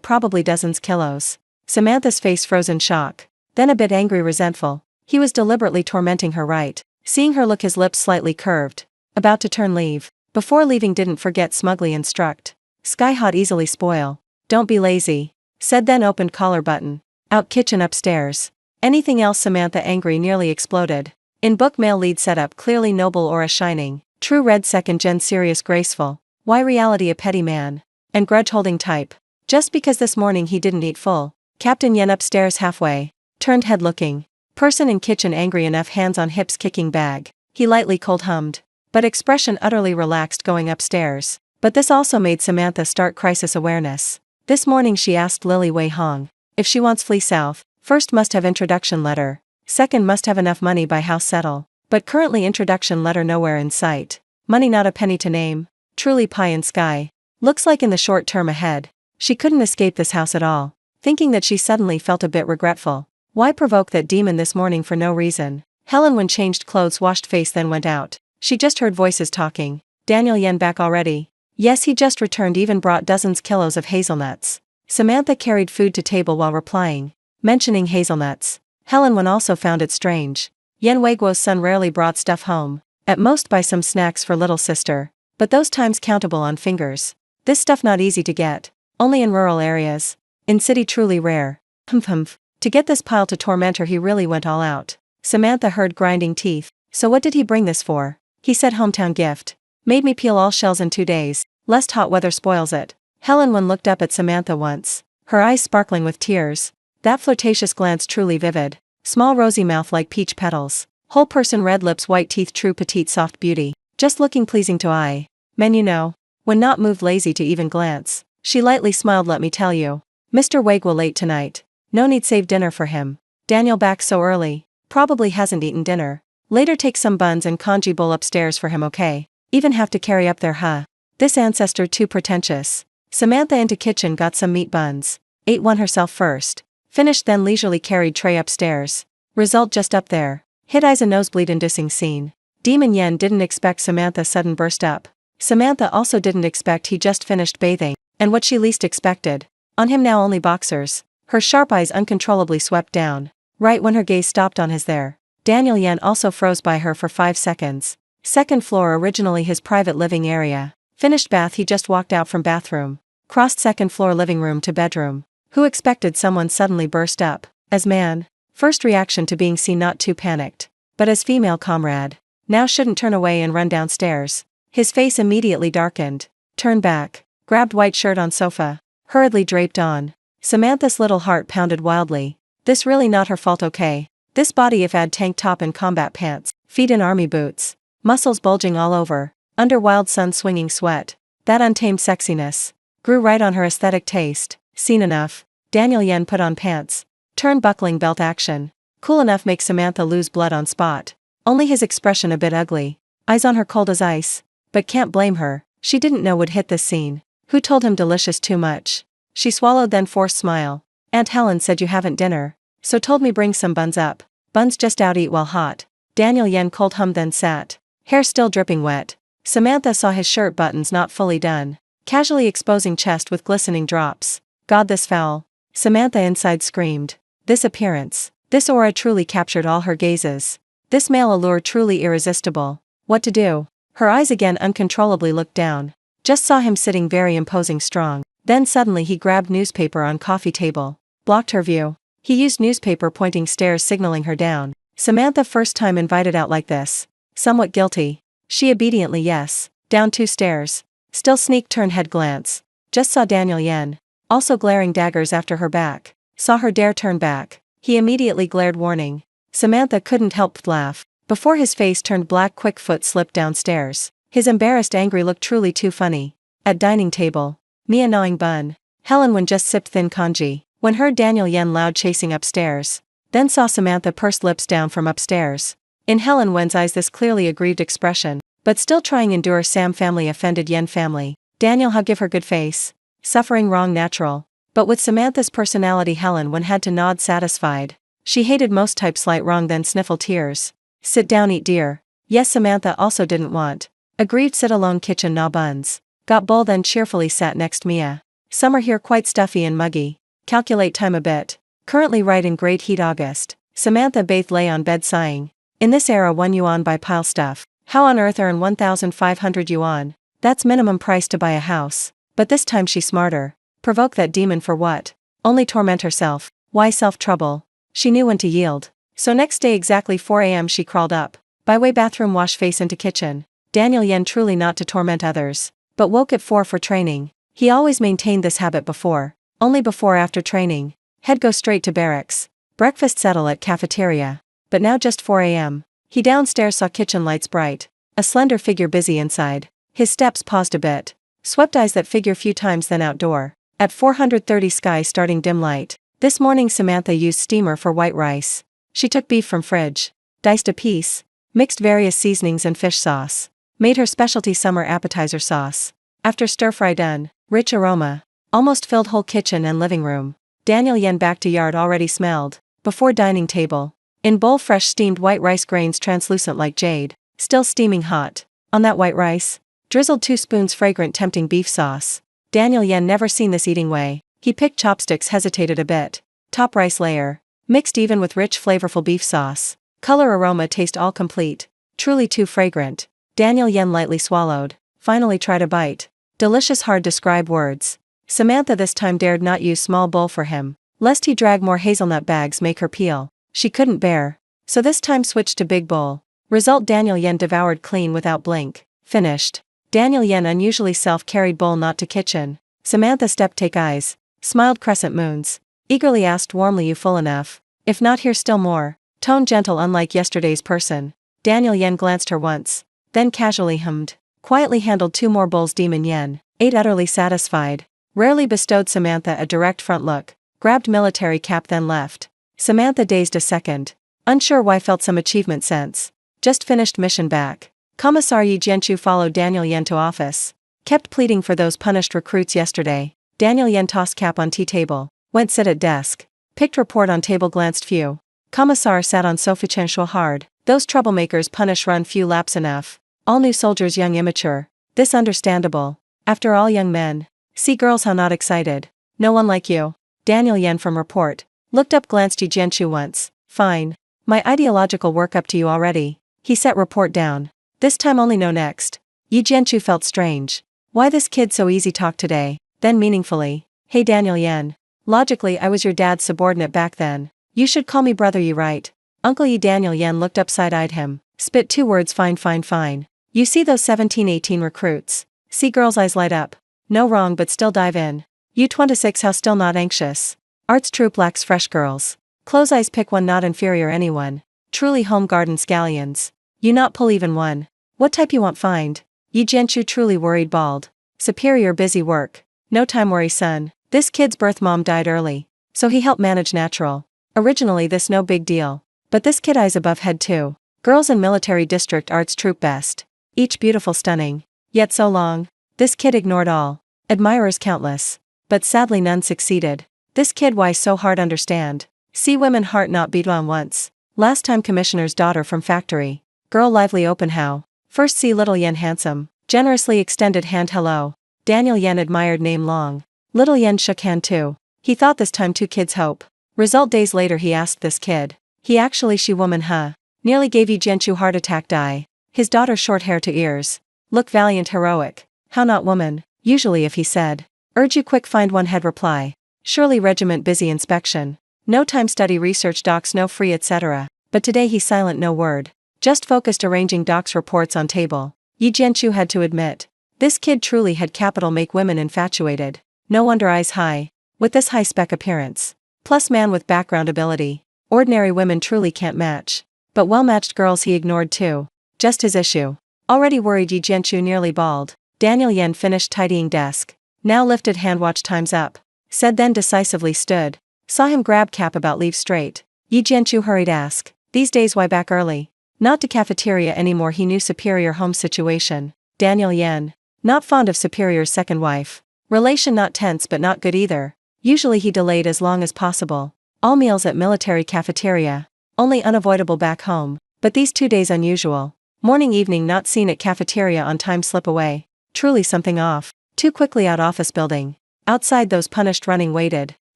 A: probably dozens kilos. Samantha's face froze in shock. Then a bit angry, resentful. He was deliberately tormenting her, right? Seeing her look, his lips slightly curved. About to turn leave. Before leaving, didn't forget smugly instruct. Sky hot, easily spoil. Don't be lazy. Said, then opened collar button. Out kitchen, upstairs. Anything else? Samantha, angry, nearly exploded. In book, male lead setup, clearly noble, aura shining. True red, second gen, serious, graceful. Why reality, a petty man. And grudge holding type. Just because this morning he didn't eat full. Captain Yen upstairs halfway. Turned head looking. Person in kitchen, angry enough, hands on hips, kicking bag. He lightly cold hummed. But expression utterly relaxed, going upstairs. But this also made Samantha start crisis awareness. This morning she asked Lily Wei Hong. If she wants flee south, first must have introduction letter. Second must have enough money by house settle. But currently introduction letter nowhere in sight. Money not a penny to name. Truly pie in sky. Looks like in the short term ahead. She couldn't escape this house at all. Thinking that, she suddenly felt a bit regretful. Why provoke that demon this morning for no reason? Helen, when changed clothes, washed face, then went out. She just heard voices talking. Daniel Yen back already? Yes, he just returned, even brought dozens kilos of hazelnuts. Samantha carried food to table while replying. Mentioning hazelnuts. Helen Wen also found it strange. Yen Weiguo's son rarely brought stuff home. At most buy some snacks for little sister. But those times countable on fingers. This stuff not easy to get. Only in rural areas. In city truly rare. Humph. To get this pile to torment her, he really went all out. Samantha heard grinding teeth. So what did he bring this for? He said hometown gift. Made me peel all shells in 2 days, lest hot weather spoils it. Helen Wen looked up at Samantha once. Her eyes sparkling with tears. That flirtatious glance truly vivid. Small rosy mouth like peach petals. Whole person, red lips, white teeth, true petite soft beauty. Just looking pleasing to eye. Men, you know. When not moved, lazy to even glance. She lightly smiled, let me tell you. Mr. Weiguo late tonight. No need save dinner for him. Daniel back so early. Probably hasn't eaten dinner. Later take some buns and congee bowl upstairs for him, okay? Even have to carry up there, huh? This ancestor too pretentious. Samantha into kitchen, got some meat buns. Ate one herself first. Finished, then leisurely carried tray upstairs. Result just up there. Hit eyes, a nosebleed inducing scene. Demon Yen didn't expect Samantha's sudden burst up. Samantha also didn't expect he just finished bathing. And what she least expected. On him now only boxers. Her sharp eyes uncontrollably swept down. Right when her gaze stopped on his there. Daniel Yen also froze by her for 5 seconds. Second floor, originally his private living area. Finished bath, he just walked out from bathroom. Crossed second floor, living room to bedroom. Who expected someone suddenly burst up? As man. First reaction to being seen, not too panicked. But as female comrade. Now shouldn't turn away and run downstairs. His face immediately darkened. Turned back. Grabbed white shirt on sofa. Hurriedly draped on. Samantha's little heart pounded wildly. This really not her fault, okay? This body, if add tank top and combat pants. Feet in army boots. Muscles bulging all over. Under wild sun swinging sweat. That untamed sexiness. Grew right on her aesthetic taste. Seen enough. Daniel Yen put on pants. Turned buckling belt action. Cool enough make Samantha lose blood on spot. Only his expression a bit ugly. Eyes on her cold as ice. But can't blame her. She didn't know would hit this scene. Who told him delicious too much? She swallowed, then forced smile. Aunt Helen said you haven't dinner. So told me bring some buns up. Buns just out, eat while hot. Daniel Yen cold hummed, then sat. Hair still dripping wet. Samantha saw his shirt buttons not fully done. Casually exposing chest with glistening drops. God, this foul. Samantha inside screamed. This appearance. This aura truly captured all her gazes. This male allure truly irresistible. What to do? Her eyes again uncontrollably looked down. Just saw him sitting very imposing, strong. Then suddenly he grabbed newspaper on coffee table. Blocked her view. He used newspaper, pointing stairs, signaling her down. Samantha first time invited out like this. Somewhat guilty. She obediently yes. Down 2 stairs. Still sneak, turn head glance. Just saw Daniel Yen. Also glaring daggers after her back. Saw her dare turn back. He immediately glared warning. Samantha couldn't help but laugh. Before his face turned black, quick foot slipped downstairs. His embarrassed angry look truly too funny. At dining table. Mia gnawing bun. Helen Wen just sipped thin congee. When heard Daniel Yen loud chasing upstairs. Then saw Samantha pursed lips down from upstairs. In Helen Wen's eyes this clearly aggrieved expression. But still trying endure Sam family offended Yen family. Daniel how give her good face. Suffering wrong natural. But with Samantha's personality Helen Wen had to nod satisfied. She hated most type slight wrong then sniffle tears. Sit down, eat, dear. Yes, Samantha also didn't want. Aggrieved sit-alone kitchen na buns. Got bowl, then cheerfully sat next Mia. Summer here quite stuffy and muggy. Calculate time a bit. Currently right in great heat August. Samantha bathed lay on bed sighing. In this era 1 yuan buy pile stuff. How on earth earn 1,500 yuan? That's minimum price to buy a house. But this time she's smarter. Provoke that demon for what? Only torment herself. Why self-trouble? She knew when to yield. So next day exactly 4 a.m. she crawled up. By way bathroom wash face into kitchen. Daniel Yen truly not to torment others. But woke at 4 for training. He always maintained this habit before. Only before after training. Head go straight to barracks. Breakfast settle at cafeteria. But now just 4 a.m. He downstairs saw kitchen lights bright. A slender figure busy inside. His steps paused a bit. Swept eyes that figure few times then outdoor. At 430 sky starting dim light. This morning Samantha used steamer for white rice. She took beef from fridge. Diced a piece. Mixed various seasonings and fish sauce. Made her specialty summer appetizer sauce. After stir-fry done, rich aroma. Almost filled whole kitchen and living room. Daniel Yen back to yard already smelled. Before dining table. In bowl fresh steamed white rice grains translucent like jade. Still steaming hot. On that white rice. Drizzled 2 spoons fragrant tempting beef sauce. Daniel Yen never seen this eating way. He picked chopsticks, hesitated a bit. Top rice layer. Mixed even with rich flavorful beef sauce. Color aroma taste all complete. Truly too fragrant. Daniel Yen lightly swallowed. Finally tried a bite. Delicious, hard describe words. Samantha this time dared not use small bowl for him. Lest he drag more hazelnut bags make her peel. She couldn't bear. So this time switched to big bowl. Result Daniel Yen devoured clean without blink. Finished. Daniel Yen unusually self-carried bowl not to kitchen. Samantha stepped take eyes. Smiled crescent moons. Eagerly asked warmly, you full enough? If not, here still more. Tone gentle unlike yesterday's person. Daniel Yen glanced her once. Then casually hummed. Quietly handled 2 more bowls. Demon Yen. Ate utterly satisfied. Rarely bestowed Samantha a direct front look. Grabbed military cap then left. Samantha dazed a second. Unsure why felt some achievement sense. Just finished mission back. Commissar Yi Jianchu followed Daniel Yen to office. Kept pleading for those punished recruits yesterday. Daniel Yen tossed cap on tea table. Went sit at desk. Picked report on table glanced few. Commissar sat on sofa censure hard. Those troublemakers punish run few laps enough. All new soldiers young immature. This understandable. After all young men. See girls how not excited. No one like you. Daniel Yen from report. Looked up glanced Yi Jianchu once. Fine. My ideological work up to you already. He set report down. This time only no next. Yi Jianchu felt strange. Why this kid so easy talk today? Then meaningfully. Hey Daniel Yen. Logically I was your dad's subordinate back then. You should call me brother Yi, right? Uncle Yi. Daniel Yen looked up side-eyed him. Spit 2 words, fine fine fine. You see those 17-18 recruits? See girls' eyes light up. No wrong but still dive in. You 26 how still not anxious? Arts troop lacks fresh girls. Close eyes pick one not inferior anyone. Truly home garden scallions. You not pull even one. What type you want find? Yi Jianchu truly worried bald. Superior busy work. No time worry son. This kid's birth mom died early. So he helped manage natural. Originally this no big deal. But this kid eyes above head too. Girls in military district arts troop best. Each beautiful stunning. Yet so long. This kid ignored all. Admirers countless. But sadly none succeeded. This kid why so hard understand. See women heart not beat on once. Last time commissioner's daughter from factory. Girl lively open how. First see little Yen handsome. Generously extended hand hello. Daniel Yen admired name long. Little Yen shook hand too. He thought this time 2 kids hope. Result days later he asked this kid. He actually she woman huh. Nearly gave Yi Jianchu heart attack die. His daughter short hair to ears. Look valiant heroic. How not woman. Usually if he said. Urge you quick find one head reply. Surely regiment busy inspection. No time study research docs no free etc. But today he silent no word. Just focused arranging docs reports on table. Yi Jianchu had to admit. This kid truly had capital make women infatuated. No wonder eyes high. With this high spec appearance. Plus man with background ability. Ordinary women truly can't match. But well-matched girls he ignored too. Just his issue. Already worried Yi Jianchu nearly bald. Daniel Yen finished tidying desk. Now lifted hand watch time's up. Said then decisively stood. Saw him grab cap about leave straight. Yi Jianchu hurried ask. These days why back early? Not to cafeteria anymore he knew superior home situation. Daniel Yen. Not fond of superior's second wife. Relation not tense but not good either. Usually he delayed as long as possible. All meals at military cafeteria. Only unavoidable back home. But these 2 days unusual. Morning evening not seen at cafeteria on time slip away. Truly something off. Too quickly out office building. Outside those punished running waited.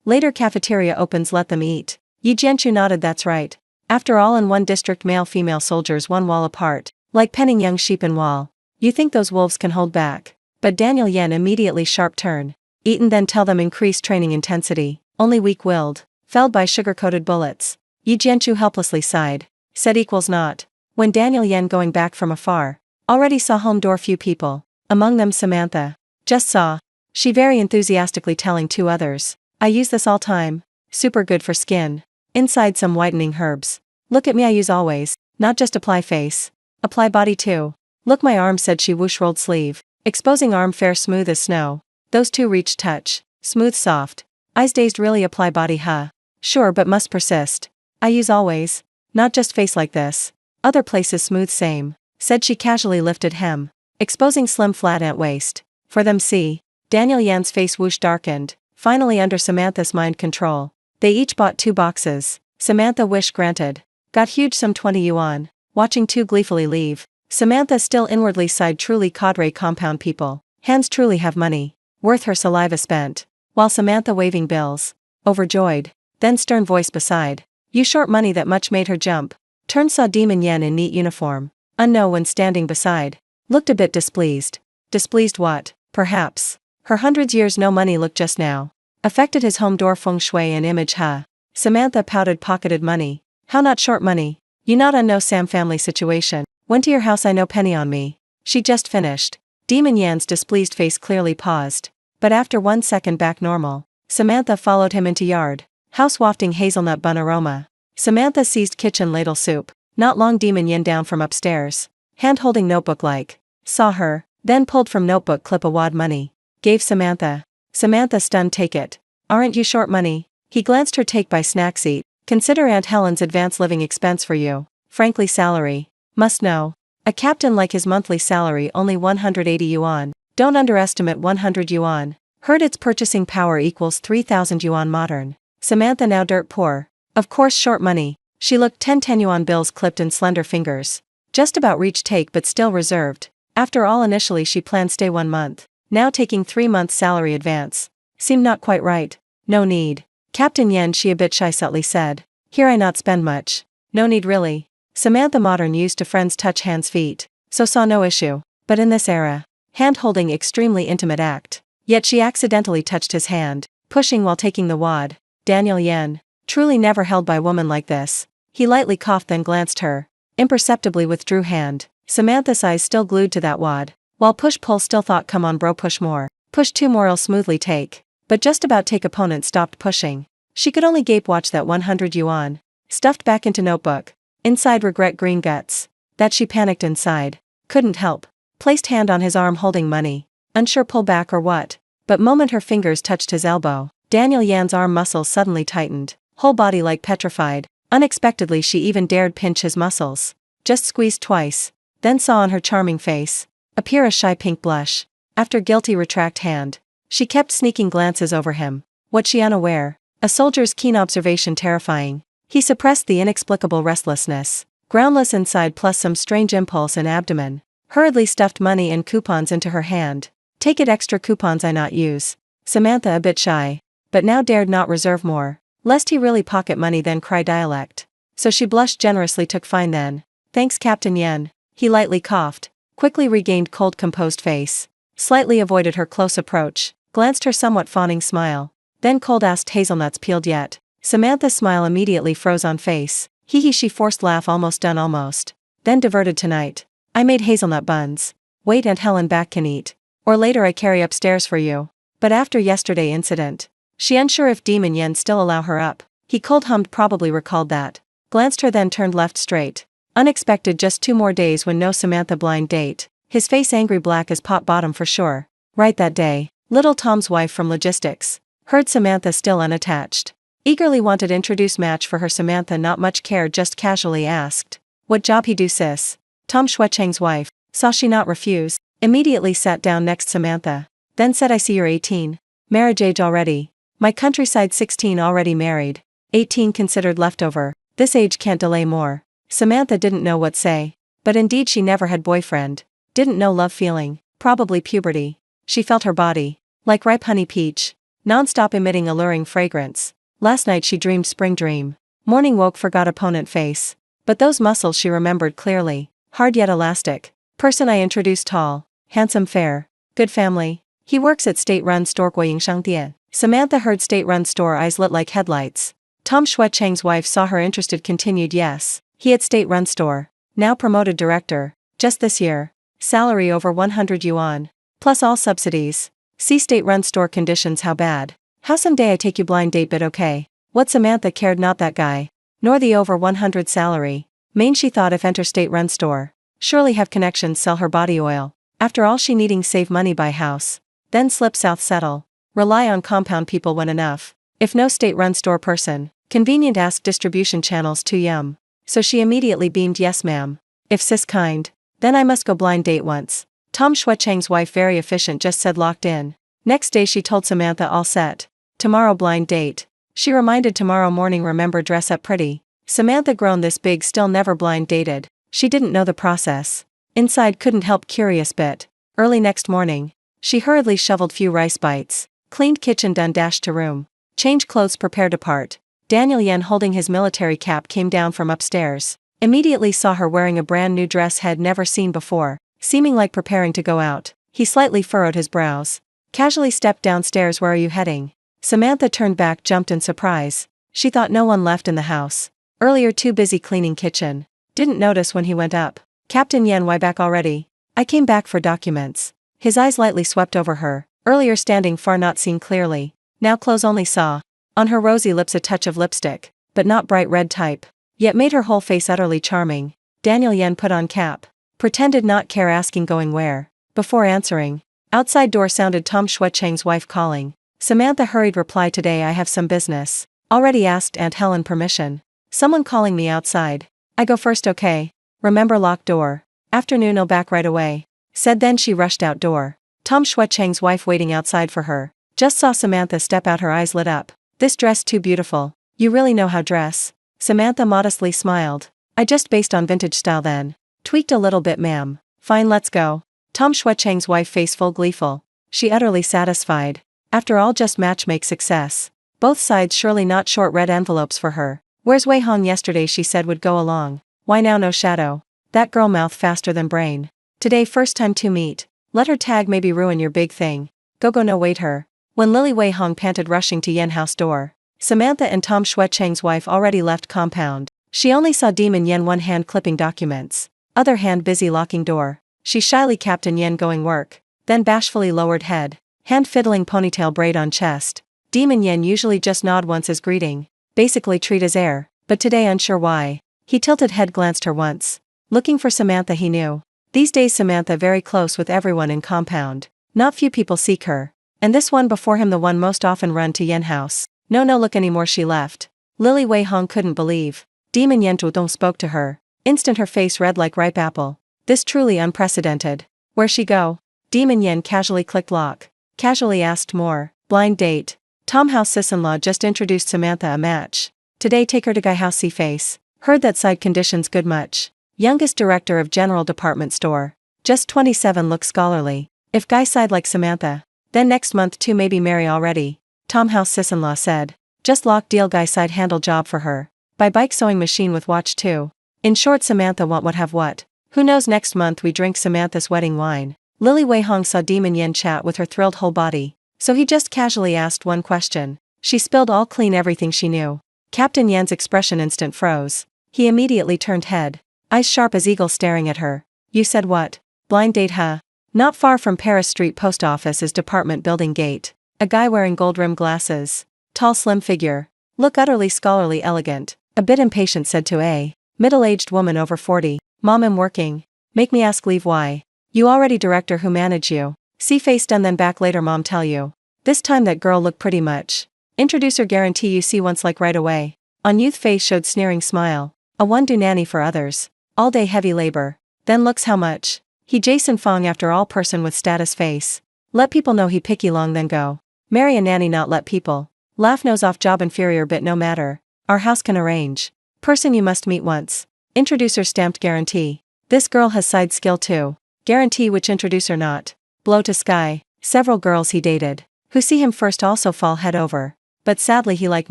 A: Later cafeteria opens let them eat. Yi Jianchu nodded that's right. After all in one district male-female soldiers one wall apart. Like penning young sheep in wall. You think those wolves can hold back. But Daniel Yen immediately sharp turn. Eaten then tell them increase training intensity. Only weak-willed. Felled by sugar-coated bullets. Yi Jianchu helplessly sighed. Said equals not. When Daniel Yen going back from afar. Already saw home door few people. Among them Samantha. Just saw. She very enthusiastically telling 2 others. I use this all time. Super good for skin. Inside some whitening herbs. Look at me I use always. Not just apply face. Apply body too. Look my arm said she whoosh rolled sleeve. Exposing arm fair smooth as snow. Those 2 reached touch. Smooth soft. Eyes dazed really apply body huh. Sure but must persist. I use always. Not just face like this. Other places smooth same. Said she casually lifted hem. Exposing slim flat ant waist. For them see. Daniel Yan's face whoosh darkened. Finally under Samantha's mind control. They each bought 2 boxes. Samantha wish granted. Got huge some 20 yuan. Watching 2 gleefully leave. Samantha still inwardly sighed truly cadre compound people. Hands truly have money. Worth her saliva spent. While Samantha waving bills. Overjoyed. Then stern voice beside. You short money that much made her jump. Turned saw Demon Yen in neat uniform. Unknown when standing beside. Looked a bit displeased. Displeased what? Perhaps. Her hundreds years no money looked just now. Affected his home door feng shui and image huh. Samantha pouted pocketed money. How not short money? You not unknow Sam family situation. Went to your house I no penny on me. She just finished. Demon Yan's displeased face clearly paused. But after 1 second back normal. Samantha followed him into yard. House wafting hazelnut bun aroma. Samantha seized kitchen ladle soup. Not long Demon Yen down from upstairs. Hand holding notebook like. Saw her. Then pulled from notebook clip a wad money. Gave Samantha. Samantha stunned take it. Aren't you short money? He glanced her take by snacks eat. Consider Aunt Helen's advance living expense for you. Frankly salary. Must know. A captain like his monthly salary only 180 yuan. Don't underestimate 100 yuan. Heard its purchasing power equals 3,000 yuan modern. Samantha now dirt poor. Of course short money. She looked 10 yuan bills clipped in slender fingers. Just about reached take but still reserved. After all initially she planned stay 1 month. Now taking 3 months salary advance. Seemed not quite right. No need. Captain Yen she a bit shy subtly said. Here I not spend much. No need really. Samantha modern used to friends touch hands feet. So saw no issue. But in this era. Hand holding extremely intimate act. Yet she accidentally touched his hand. Pushing while taking the wad. Daniel Yen. Truly never held by woman like this. He lightly coughed then glanced her. Imperceptibly withdrew hand. Samantha's eyes still glued to that wad. While push-pull still thought come on bro push more. Push 2 more I'll smoothly take. But just about take opponent stopped pushing. She could only gape watch that 100 yuan. Stuffed back into notebook. Inside regret green guts. That she panicked inside. Couldn't help. Placed hand on his arm holding money. Unsure pull back or what. But moment her fingers touched his elbow. Daniel Yan's arm muscles suddenly tightened. Whole body like petrified. Unexpectedly she even dared pinch his muscles. Just squeezed twice. Then saw on her charming face. Appear a shy pink blush. After guilty retract hand. She kept sneaking glances over him. What she unaware. A soldier's keen observation terrifying. He suppressed the inexplicable restlessness. Groundless inside plus some strange impulse in abdomen. Hurriedly stuffed money and coupons into her hand. Take it extra coupons I not use. Samantha a bit shy. But now dared not reserve more. Lest he really pocket money then cry dialect. So she blushed generously took fine then. Thanks Captain Yen. He lightly coughed. Quickly regained cold composed face. Slightly avoided her close approach. Glanced her somewhat fawning smile. Then cold asked hazelnuts peeled yet. Samantha's smile immediately froze on face. Hee hee she forced laugh almost done almost. Then diverted tonight. I made hazelnut buns. Wait Aunt Helen back can eat. Or later I carry upstairs for you. But after yesterday incident. She unsure if Demon Yen still allow her up. He cold hummed probably recalled that. Glanced her then turned left straight. Unexpected just 2 more days when no Samantha blind date. His face angry black as pot bottom for sure. Right that day. Little Tom's wife from logistics. Heard Samantha still unattached. Eagerly wanted introduce match for her Samantha not much cared just casually asked. What job he do sis? Tom Shuecheng's wife. Saw she not refuse. Immediately sat down next Samantha. Then said I see you're 18. Marriage age already. My countryside 16 already married. 18 considered leftover. This age can't delay more. Samantha didn't know what say. But indeed she never had boyfriend. Didn't know love feeling, probably puberty. She felt her body like ripe honey peach, non-stop emitting alluring fragrance. Last night she dreamed spring dream. Morning woke forgot opponent face. But those muscles she remembered clearly, hard yet elastic. Person I introduced tall, handsome fair, good family. He works at state-run store Guiyingshangdian. Samantha heard state-run store eyes lit like headlights. Tom Shui-Cheng's wife saw her interested continued yes. He at state-run store. Now promoted director. Just this year. Salary over 100 yuan. Plus all subsidies. See state-run store conditions how bad. How someday I take you blind date but okay. What Samantha cared not that guy. Nor the over 100 salary. Main she thought if enter state-run store. Surely have connections sell her body oil. After all she needing save money buy house. Then slip south settle. Rely on compound people when enough. If no state-run store person. Convenient ask distribution channels too yum. So she immediately beamed yes ma'am. If sis kind. Then I must go blind date once. Tom Shui-Cheng's wife very efficient just said locked in. Next day she told Samantha all set. Tomorrow blind date. She reminded tomorrow morning remember dress up pretty. Samantha grown this big still never blind dated. She didn't know the process. Inside couldn't help curious bit. Early next morning. She hurriedly shoveled few rice bites. Cleaned kitchen done dashed to room. Change clothes prepare depart. Daniel Yen holding his military cap came down from upstairs. Immediately saw her wearing a brand new dress head never seen before. Seeming like preparing to go out. He slightly furrowed his brows. Casually stepped downstairs where are you heading? Samantha turned back jumped in surprise. She thought no one left in the house. Earlier too busy cleaning kitchen. Didn't notice when he went up. Captain Yen why back already? I came back for documents. His eyes lightly swept over her. Earlier standing far not seen clearly. Now close only saw. On her rosy lips a touch of lipstick. But not bright red type. Yet made her whole face utterly charming. Daniel Yen put on cap. Pretended not care asking going where. Before answering. Outside door sounded Tom Shui-Cheng's wife calling. Samantha hurried reply today I have some business. Already asked Aunt Helen permission. Someone calling me outside. I go first okay. Remember locked door. Afternoon I'll back right away. Said then she rushed outdoor. Tom Shui-Cheng's wife waiting outside for her. Just saw Samantha step out her eyes lit up. This dress too beautiful. You really know how dress. Samantha modestly smiled. I just based on vintage style then. Tweaked a little bit ma'am. Fine let's go. Tom Shui-Cheng's wife face full gleeful. She utterly satisfied. After all just match make success. Both sides surely not short red envelopes for her. Where's Wei Hong yesterday she said would go along. Why now no shadow. That girl mouth faster than brain. Today first time to meet. Let her tag maybe ruin your big thing. Go no wait her. When Lily Wei Hong panted rushing to Yen house door. Samantha and Tom Shui-Cheng's wife already left compound. She only saw Demon Yen one hand clipping documents. Other hand busy locking door. She shyly Captain Yen going work. Then bashfully lowered head. Hand fiddling ponytail braid on chest. Demon Yen usually just nod once as greeting. Basically treat as air. But today unsure why. He tilted head glanced her once. Looking for Samantha he knew. These days Samantha very close with everyone in compound. Not few people seek her. And this one before him the one most often run to Yen house. No look anymore she left. Lily Wei Hong couldn't believe. Demon Yen Tudong spoke to her. Instant her face red like ripe apple. This truly unprecedented. Where she go? Demon Yen casually clicked lock. Casually asked more. Blind date. Tom house sis-in-law just introduced Samantha a match. Today take her to guy house see face. Heard that side conditions good much. Youngest director of general department store. Just 27 looks scholarly. If guy side like Samantha. Then next month too maybe marry already. Tom house sis-in-law said. Just lock deal guy side handle job for her. Buy bike sewing machine with watch too. In short Samantha want what have what. Who knows next month we drink Samantha's wedding wine. Lily Wei Hong saw Demon Yen chat with her thrilled whole body. So he just casually asked one question. She spilled all clean everything she knew. Captain Yen's expression instant froze. He immediately turned head. Eyes sharp as eagle staring at her. You said what? Blind date huh? Not far from Paris Street post office is department building gate. A guy wearing gold rimmed glasses. Tall slim figure. Look utterly scholarly elegant. A bit impatient said to a middle-aged woman over 40. Mom am working. Make me ask leave why. You already director who manage you. See face done then back later mom tell you. This time that girl look pretty much. Introducer guarantee you see once like right away. On youth face showed sneering smile. A one do nanny for others. All day heavy labor. Then looks how much. He Jason Fong after all person with status face. Let people know he picky long then go. Marry a nanny not let people. Laugh nose off job inferior bit no matter. Our house can arrange. Person you must meet once. Introducer stamped guarantee. This girl has side skill too. Guarantee which introducer not. Blow to sky. Several girls he dated, who see him first also fall head over. But sadly he like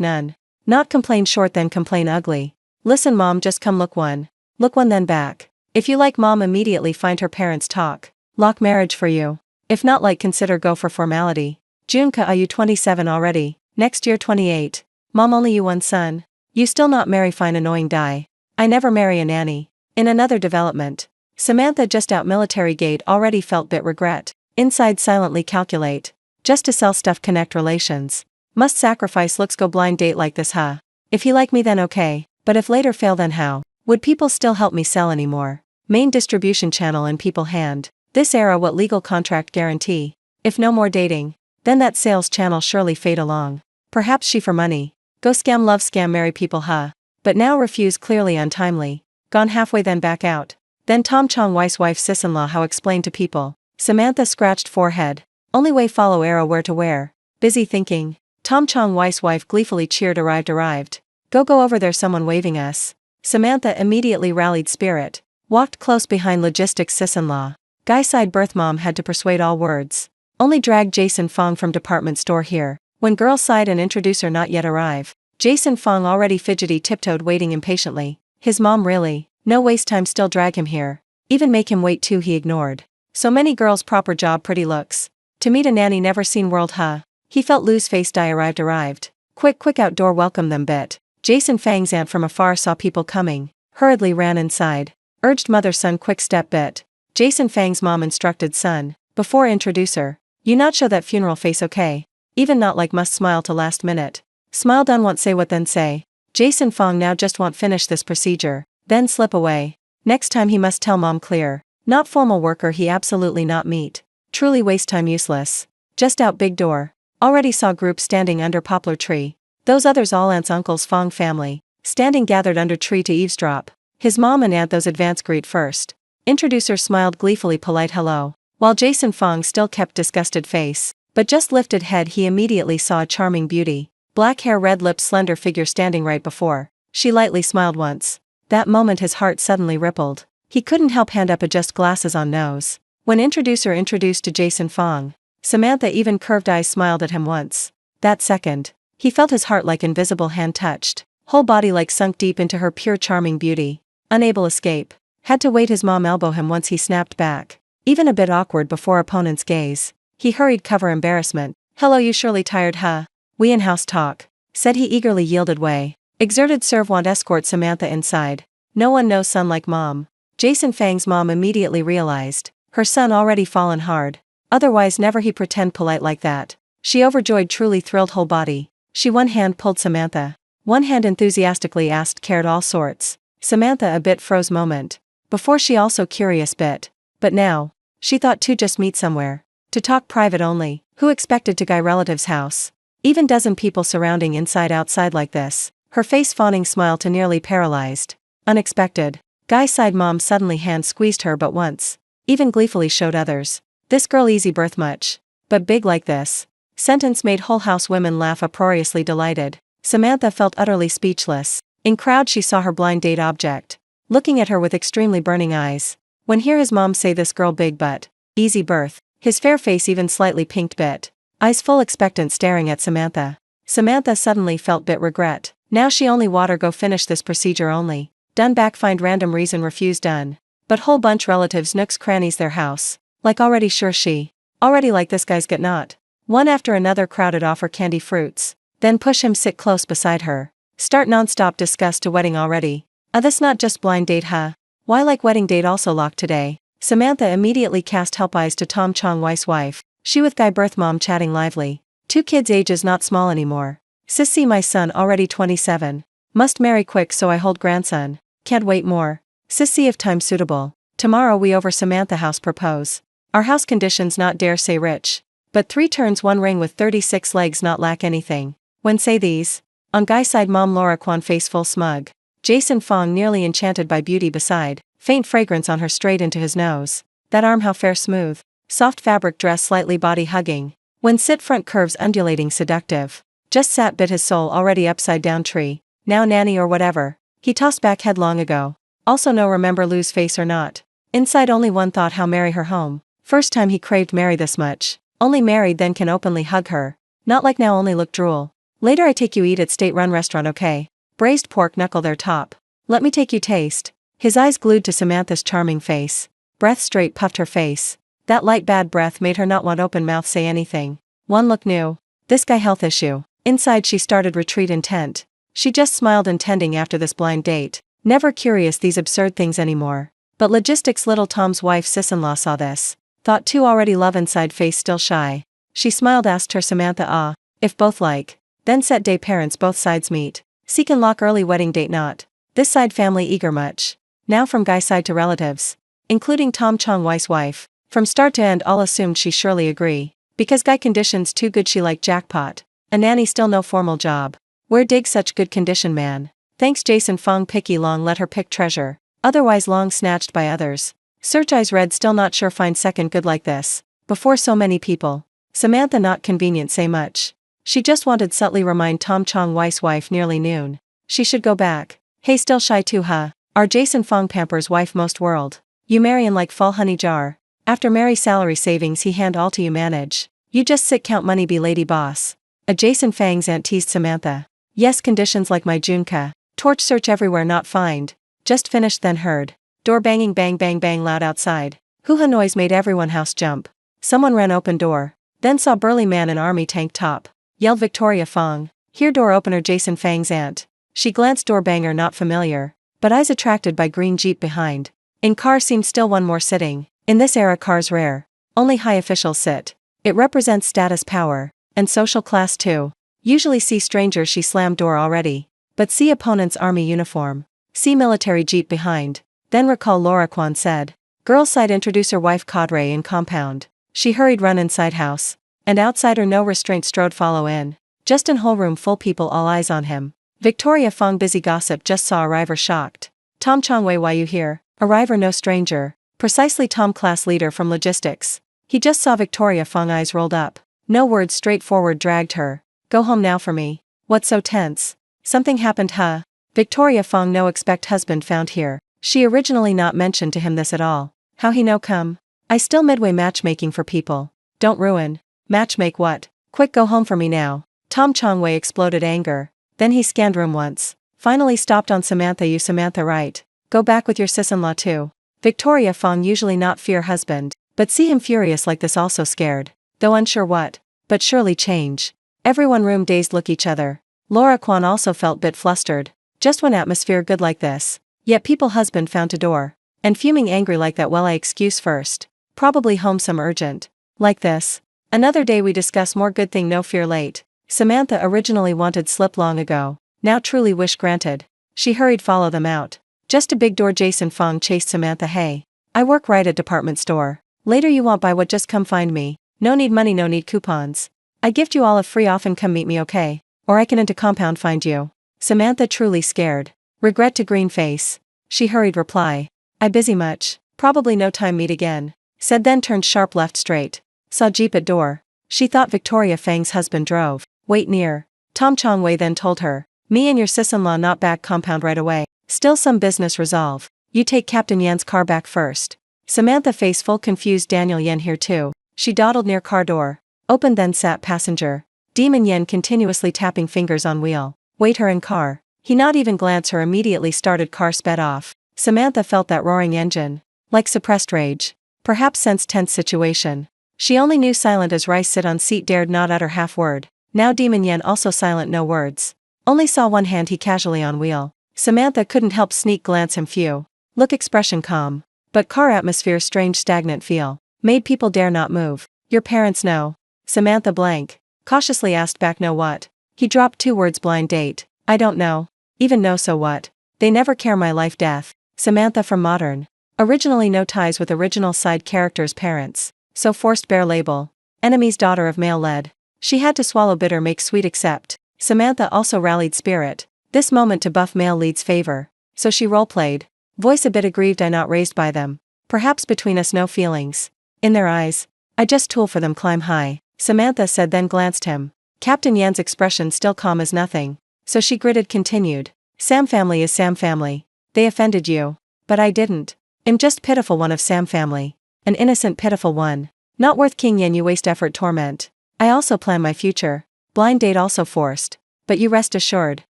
A: none. Not complain short then complain ugly. Listen mom just come look one. Look one then back. If you like mom immediately find her parents talk. Lock marriage for you. If not like consider go for formality. Junka are you 27 already, next year 28. Mom only you one son. You still not marry fine annoying die. I never marry a nanny. In another development. Samantha just out military gate already felt bit regret. Inside silently calculate. Just to sell stuff connect relations. Must sacrifice looks go blind date like this huh. If he like me then okay, but if later fail then how? Would people still help me sell anymore? Main distribution channel in people hand. This era what legal contract guarantee? If no more dating, then that sales channel surely fade along. Perhaps she for money. Go scam love scam marry people huh. But now refuse clearly untimely. Gone halfway then back out. Then Tom Chong Weiss wife sis-in-law how explain to people. Samantha scratched forehead. Only way follow arrow where to wear. Busy thinking. Tom Chong Weiss wife gleefully cheered arrived. Go over there someone waving us. Samantha immediately rallied spirit. Walked close behind logistics sis-in-law. Guy side birth mom had to persuade all words. Only dragged Jason Fong from department store here. When girl side and introducer not yet arrive. Jason Fong already fidgety tiptoed waiting impatiently. His mom really. No waste time still drag him here. Even make him wait too he ignored. So many girls proper job pretty looks. To meet a nanny never seen world huh. He felt lose face die arrived. Quick outdoor welcome them bit. Jason Fang's aunt from afar saw people coming. Hurriedly ran inside. Urged mother son quick step bit. Jason Fang's mom instructed son. Before introducer. You not show that funeral face okay. Even not like must smile to last minute. Smile done want say what then say. Jason Fong now just want finish this procedure. Then slip away. Next time he must tell mom clear. Not formal worker he absolutely not meet. Truly waste time useless. Just out big door. Already saw group standing under poplar tree. Those others all aunts uncles Fong family. Standing gathered under tree to eavesdrop. His mom and aunt those advance greet first. Introducer smiled gleefully polite hello. While Jason Fong still kept disgusted face. But just lifted head he immediately saw a charming beauty. Black hair red lips slender figure standing right before. She lightly smiled once. That moment his heart suddenly rippled. He couldn't help hand up adjust glasses on nose. When introducer introduced to Jason Fong. Samantha even curved eyes smiled at him once. That second. He felt his heart like invisible hand touched. Whole body like sunk deep into her pure charming beauty. Unable escape. Had to wait his mom elbow him once he snapped back. Even a bit awkward before opponent's gaze. He hurried cover embarrassment. Hello you surely tired huh? We in house talk. Said he eagerly yielded way. Exerted serve want escort Samantha inside. No one knows son like mom. Jason Fang's mom immediately realized. Her son already fallen hard. Otherwise never he pretend polite like that. She overjoyed truly thrilled whole body. She one hand pulled Samantha. One hand enthusiastically asked cared all sorts. Samantha a bit froze moment. Before she also curious bit. But now. She thought to just meet somewhere. To talk private only. Who expected to guy relative's house? Even dozen people surrounding inside outside like this. Her face fawning smile to nearly paralyzed. Unexpected. Guy side mom suddenly hand squeezed her but once. Even gleefully showed others. This girl easy birth much. But big like this. Sentence made whole house women laugh uproariously delighted. Samantha felt utterly speechless. In crowd she saw her blind date object. Looking at her with extremely burning eyes. When hear his mom say this girl big but easy birth. His fair face even slightly pinked bit. Eyes full expectant staring at Samantha. Samantha suddenly felt bit regret. Now she only water go finish this procedure only. Done back find random reason refuse done. But whole bunch relatives nooks crannies their house. Like already sure she. Already like this guy's get not. One after another crowded offer candy fruits. Then push him sit close beside her. Start non-stop discuss to wedding already. This not just blind date huh? Why like wedding date also locked today? Samantha immediately cast help eyes to Tom Chong Weiss wife. She with guy birth mom chatting lively. 2 kids ages not small anymore. Sis see my son already 27. Must marry quick so I hold grandson. Can't wait more. Sis see if time suitable. Tomorrow we over Samantha house propose. Our house conditions not dare say rich. But 3 turns 1 ring with 36 legs not lack anything. When say these. On guy side mom Laura Kwan face full smug. Jason Fong nearly enchanted by beauty beside. Faint fragrance on her straight into his nose. That arm how fair smooth. Soft fabric dress slightly body hugging. When sit front curves undulating seductive. Just sat bit his soul already upside down tree. Now nanny or whatever. He tossed back head long ago. Also no remember lose face or not. Inside only one thought how marry her home. First time he craved Mary this much. Only married then can openly hug her. Not like now only look drool. Later I take you eat at state-run restaurant okay? Braised pork knuckle their top. Let me take you taste. His eyes glued to Samantha's charming face. Breath straight puffed her face. That light bad breath made her not want open mouth say anything. One look knew. This guy health issue. Inside she started retreat intent. She just smiled intending after this blind date. Never curious these absurd things anymore. But logistics little Tom's wife sis-in-law saw this. Thought too already love inside face still shy. She smiled asked her Samantha if both like. Then set day parents both sides meet. Seek and lock early wedding date not. This side family eager much. Now from guy side to relatives. Including Tom Chong Weiss wife. From start to end all assumed she surely agree. Because guy conditions too good she like jackpot. A nanny still no formal job. Where dig such good condition man. Thanks Jason Fong picky long let her pick treasure. Otherwise long snatched by others. Search eyes red still not sure find second good like this. Before so many people. Samantha not convenient say much. She just wanted subtly remind Tom Chong Weiss wife nearly noon. She should go back. Hey still shy too huh? Our Jason Fong pampers wife most world. You marryin' like fall honey jar. After Mary salary savings he hand all to you manage. You just sit count money be lady boss. A Jason Fang's aunt teased Samantha. Yes conditions like my Junka. Torch search everywhere not find. Just finished then heard. Door banging bang bang bang loud outside. Hoo-ha noise made everyone house jump. Someone ran open door. Then saw burly man in army tank top. Yelled Victoria Fong. Here door opener Jason Fang's aunt. She glanced door banger not familiar. But eyes attracted by green jeep behind. In car seemed still one more sitting. In this era cars rare. Only high officials sit. It represents status power. And social class too. Usually see strangers she slammed door already. But see opponent's army uniform. See military jeep behind. Then recall Laura Kwan said. Girl side introduce her wife cadre in compound. She hurried run inside house. And outsider no restraint strode follow in. Just in whole room full people all eyes on him. Victoria Fong busy gossip just saw arriver shocked. Tom Chongwei why you here? Arriver no stranger. Precisely Tom class leader from logistics. He just saw Victoria Fong eyes rolled up. No words straightforward dragged her. Go home now for me. What so tense? Something happened huh? Victoria Fong no expect husband found here. She originally not mentioned to him this at all. How he no come? I still midway matchmaking for people. Don't ruin. Matchmake what? Quick go home for me now. Tom Chongwei exploded anger. Then he scanned room once. Finally stopped on Samantha you Samantha right. Go back with your sis-in-law too. Victoria Fong usually not fear husband. But see him furious like this also scared. Though unsure what. But surely change. Everyone room dazed look each other. Laura Kwan also felt bit flustered. Just when atmosphere good like this. Yet people husband found to door. And fuming angry like that well I excuse first. Probably home some urgent. Like this. Another day we discuss more good thing no fear late. Samantha originally wanted slip long ago. Now truly wish granted. She hurried follow them out. Just a big door Jason Fong chased Samantha hey. I work right at department store. Later you want buy what just come find me. No need money no need coupons. I gift you all a free often come meet me okay. Or I can into compound find you. Samantha truly scared. Regret to green face. She hurried reply. I busy much. Probably no time meet again. Said then turned sharp left straight. Saw jeep at door. She thought Victoria Fang's husband drove. Wait near. Tom Chongwei then told her. Me and your sis-in-law not back compound right away. Still some business resolve. You take Captain Yan's car back first. Samantha face full confused Daniel Yan here too. She dawdled near car door. Opened then sat passenger. Demon Yan continuously tapping fingers on wheel. Wait her in car. He not even glance her immediately started car sped off. Samantha felt that roaring engine. Like suppressed rage. Perhaps sensed tense situation. She only knew silent as rice sit on seat dared not utter half word. Now Demon Yan also silent no words. Only saw one hand he casually on wheel. Samantha couldn't help sneak glance him few. Look expression calm. But car atmosphere strange stagnant feel. Made people dare not move. Your parents know. Samantha blank. Cautiously asked back know what. He dropped 2 words blind date. I don't know. Even know so what. They never care my life death. Samantha from modern. Originally no ties with original side characters parents. So forced bare label. Enemy's daughter of male led. She had to swallow bitter make sweet accept. Samantha also rallied spirit. This moment to buff male leads favor. So she role-played. Voice a bit aggrieved I not raised by them. Perhaps between us no feelings. In their eyes. I just tool for them climb high. Samantha said then glanced him. Captain Yan's expression still calm as nothing. So she gritted continued. Sam family is Sam family. They offended you. But I didn't. I'm just pitiful one of Sam family. An innocent pitiful one. Not worth king yen you waste effort torment. I also plan my future. Blind date also forced. But you rest assured.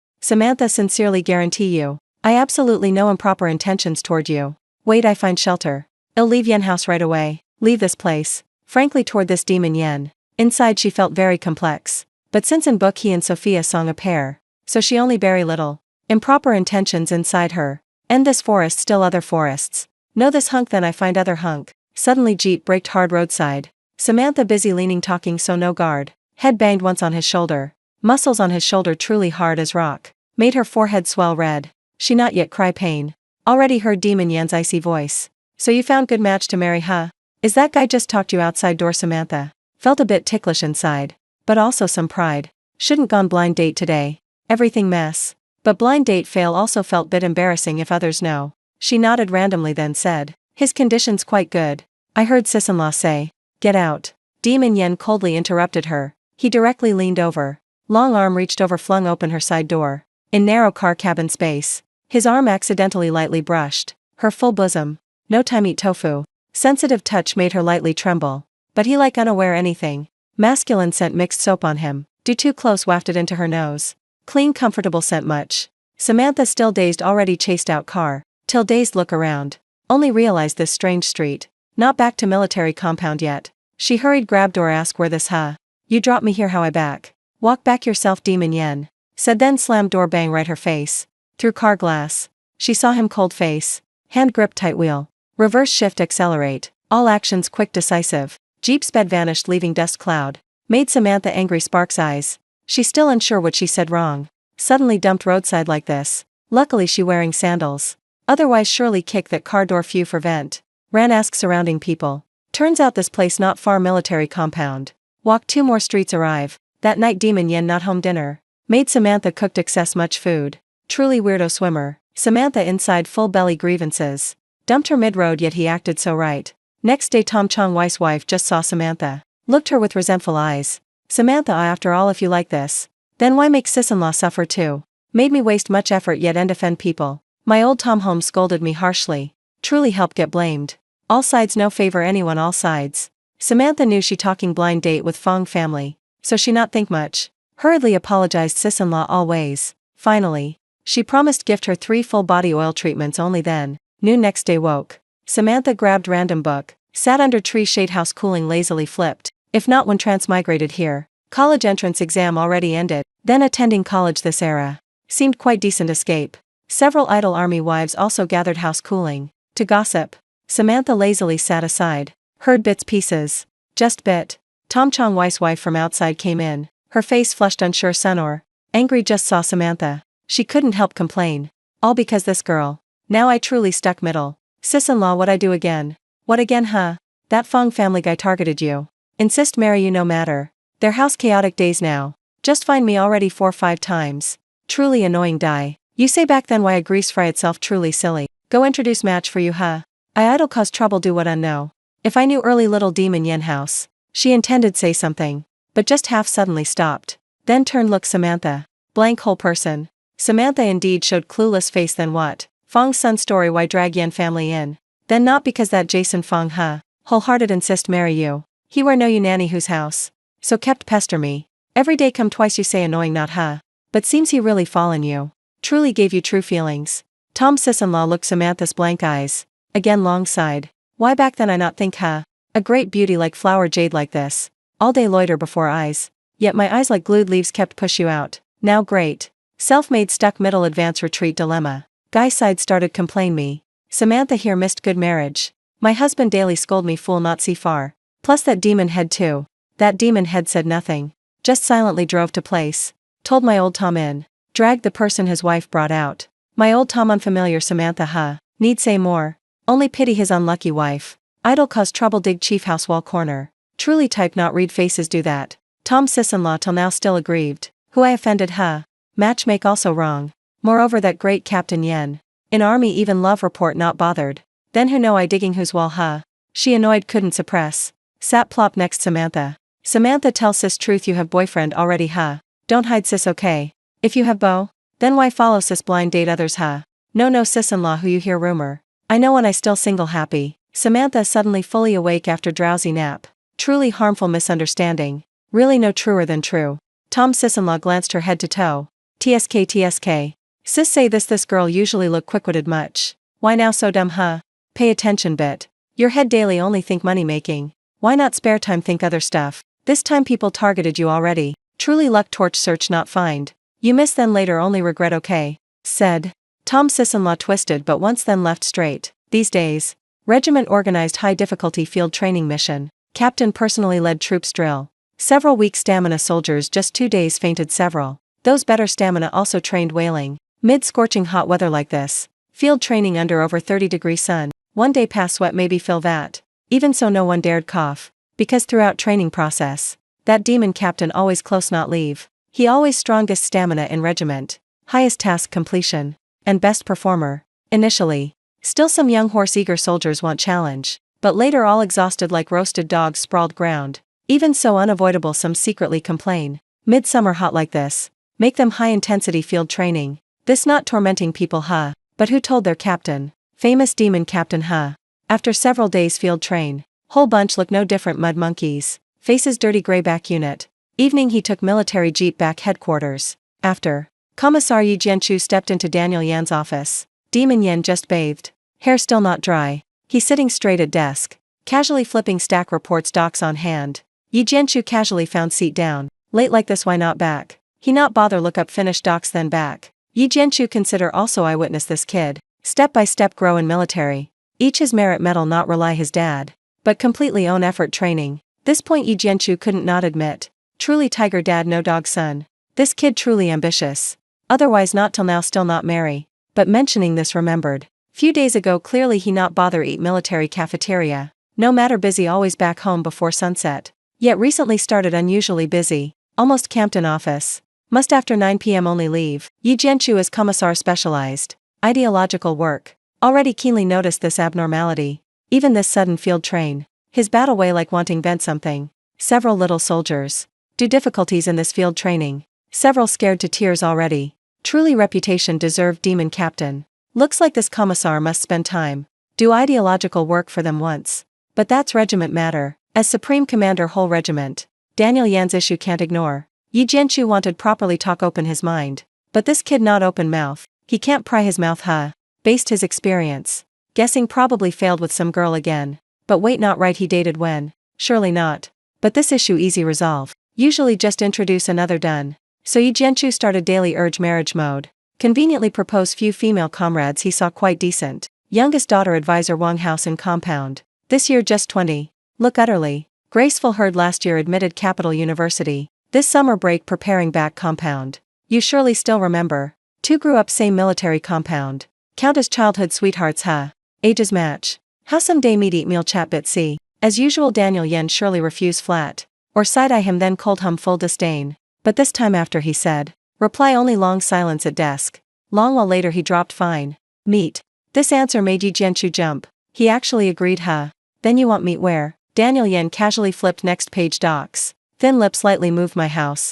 A: Samantha sincerely guarantee you. I absolutely no improper intentions toward you. Wait I find shelter. I'll leave Yen house right away. Leave this place. Frankly toward this demon Yen. Inside she felt very complex. But since in book he and Sophia song a pair. So she only very little. Improper intentions inside her. End this forest still other forests. Know this hunk then I find other hunk. Suddenly Jeep braked hard roadside. Samantha busy leaning talking so no guard. Head banged once on his shoulder. Muscles on his shoulder truly hard as rock. Made her forehead swell red. She not yet cry pain. Already heard demon Yen's icy voice. So you found good match to marry huh? Is that guy just talked you outside door Samantha? Felt a bit ticklish inside. But also some pride. Shouldn't gone blind date today. Everything mess. But blind date fail also felt bit embarrassing if others know. She nodded randomly then said. His condition's quite good. I heard sis-in-law say. Get out. Demon Yen coldly interrupted her. He directly leaned over. Long arm reached over flung open her side door. In narrow car cabin space. His arm accidentally lightly brushed. Her full bosom. No time eat tofu. Sensitive touch made her lightly tremble. But he like unaware anything. Masculine scent mixed soap on him. Do too close wafted into her nose. Clean comfortable scent much. Samantha still dazed already chased out car. Till dazed look around. Only realized this strange street. Not back to military compound yet. She hurried grab door ask where this huh? You drop me here how I back. Walk back yourself demon Yen. Said then slammed door bang right her face. Through car glass. She saw him cold face. Hand grip tight wheel. Reverse shift accelerate. All actions quick decisive. Jeep sped vanished leaving dust cloud. Made Samantha angry sparks eyes. She still unsure what she said wrong. Suddenly dumped roadside like this. Luckily she wearing sandals. Otherwise surely kick that car door few for vent. Ran ask surrounding people. Turns out this place not far military compound. Walk 2 more streets arrive. That night demon Yen not home dinner. Made Samantha cooked excess much food. Truly weirdo swimmer. Samantha inside full belly grievances. Dumped her mid-road yet he acted so right. Next day Tom Chong Weiss wife just saw Samantha. Looked her with resentful eyes. Samantha I after all if you like this. Then why make sis-in-law suffer too? Made me waste much effort yet and offend people. My old Tom Holmes scolded me harshly. Truly help get blamed. All sides no favor anyone all sides. Samantha knew she talking blind date with Fong family. So she not think much. Hurriedly apologized sis-in-law always. Finally. She promised gift her 3 full body oil treatments only then. Noon next day woke. Samantha grabbed random book. Sat under tree shade house cooling lazily flipped. If not when transmigrated here. College entrance exam already ended. Then attending college this era. Seemed quite decent escape. Several idle army wives also gathered house cooling. To gossip. Samantha lazily sat aside. Heard bits pieces. Just bit. Tom Chong Weiss wife from outside came in. Her face flushed unsure sonor. Angry just saw Samantha. She couldn't help complain. All because this girl. Now I truly stuck middle. Sis-in-law what I do again? What again huh? That Fong family guy targeted you. Insist marry you no matter. Their house chaotic days now. Just find me already 4-5 times. Truly annoying die. You say back then why a grease fry itself truly silly. Go introduce match for you huh? I idle cause trouble do what I know. If I knew early little demon Yen house. She intended say something. But just half suddenly stopped. Then turned look Samantha. Blank whole person. Samantha indeed showed clueless face then what? Fong's son story why drag Yen family in. Then not because that Jason Fong huh? Wholehearted insist marry you. He were no you nanny whose house. So kept pester me. Every day come twice you say annoying not huh? But seems he really fallen you. Truly gave you true feelings. Tom's sis-in-law looked Samantha's blank eyes. Again long sighed. Why back then I not think huh? A great beauty like flower jade like this. All day loiter before eyes. Yet my eyes like glued leaves kept push you out. Now great. Self-made stuck middle advance retreat dilemma. Guy side started complain me. Samantha here missed good marriage. My husband daily scold me fool not see far. Plus that demon head too. That demon head said nothing. Just silently drove to place. Told my old Tom in. Dragged the person his wife brought out. My old Tom unfamiliar Samantha huh? Need say more. Only pity his unlucky wife. Idle cause trouble dig chief house wall corner. Truly type not read faces do that. Tom sis-in-law till now still aggrieved. Who I offended huh? Match make also wrong. Moreover that great Captain Yen. In army even love report not bothered. Then who know I digging whose wall huh? She annoyed couldn't suppress. Sat plop next Samantha. Samantha tell sis truth you have boyfriend already huh? Don't hide sis okay? If you have beau? Then why follow sis blind date others huh? No sis-in-law who you hear rumor. I know when I still single happy. Samantha suddenly fully awake after drowsy nap. Truly harmful misunderstanding. Really no truer than true. Tom's sis-in-law glanced her head to toe. TSK TSK. Sis say this girl usually look quick-witted much. Why now so dumb huh? Pay attention bit. Your head daily only think money making. Why not spare time think other stuff? This time people targeted you already. Truly luck torch search not find. You miss then later only regret okay. Said. Tom's sis-in-law twisted but once then left straight. These days. Regiment organized high-difficulty field training mission. Captain personally led troops drill. Several weak stamina soldiers just 2 days fainted several. Those better stamina also trained whaling. Mid-scorching hot weather like this. Field training under over 30-degree sun. 1 day past sweat maybe fill that. Even so no one dared cough. Because throughout training process. That demon captain always close not leave. He always strongest stamina in regiment. Highest task completion. And best performer. Initially. Still some young horse-eager soldiers want challenge, but later all exhausted like roasted dogs sprawled ground. Even so unavoidable some secretly complain. Midsummer hot like this. Make them high-intensity field training. This not tormenting people huh? But who told their captain? Famous demon captain huh? After several days field train. Whole bunch look no different mud monkeys. Faces dirty grey back unit. Evening he took military jeep back headquarters. After. Commissar Yi Jianchu stepped into Daniel Yan's office. Demon Yan just bathed. Hair still not dry. He sitting straight at desk. Casually flipping stack reports docs on hand. Yi Jianchu casually found seat down. Late like this why not back? He not bother look up finished docs then back. Yi Jianchu consider also eyewitness this kid. Step by step grow in military. Each his merit medal not rely his dad. But completely own effort training. This point Yi Jianchu couldn't not admit. Truly tiger dad no dog son. This kid truly ambitious. Otherwise not till now still not marry. But mentioning this remembered. Few days ago clearly he not bother eat military cafeteria. No matter busy always back home before sunset. Yet recently started unusually busy. Almost camped in office. Must after 9 p.m. only leave. Yi Jianchu is commissar specialized. Ideological work. Already keenly noticed this abnormality. Even this sudden field train. His battle way like wanting vent something. Several little soldiers. Do difficulties in this field training. Several scared to tears already. Truly reputation deserved demon captain. Looks like this commissar must spend time. Do ideological work for them once. But that's regiment matter. As supreme commander whole regiment. Daniel Yan's issue can't ignore. Yi Jianchu wanted properly talk open his mind. But this kid not open mouth. He can't pry his mouth huh. Based his experience. Guessing probably failed with some girl again. But wait not right he dated when. Surely not. But this issue easy resolve. Usually just introduce another done. So Yi Jianchu started daily urge marriage mode. Conveniently propose few female comrades he saw quite decent. Youngest daughter advisor Wang house in compound. This year just 20. Look utterly. Graceful heard last year admitted Capital University. This summer break preparing back compound. You surely still remember. 2 grew up same military compound. Count as childhood sweethearts huh. Ages match. How someday meet eat meal chat bit see. As usual Daniel Yen surely refuse flat. Or side-eye him then cold hum full disdain. But this time after he said. Reply only long silence at desk. Long while later he dropped fine. Meet. This answer made Yi Jianchu jump. He actually agreed huh. Then you want meet where? Daniel Yen casually flipped next page docs. Thin lips lightly moved my house.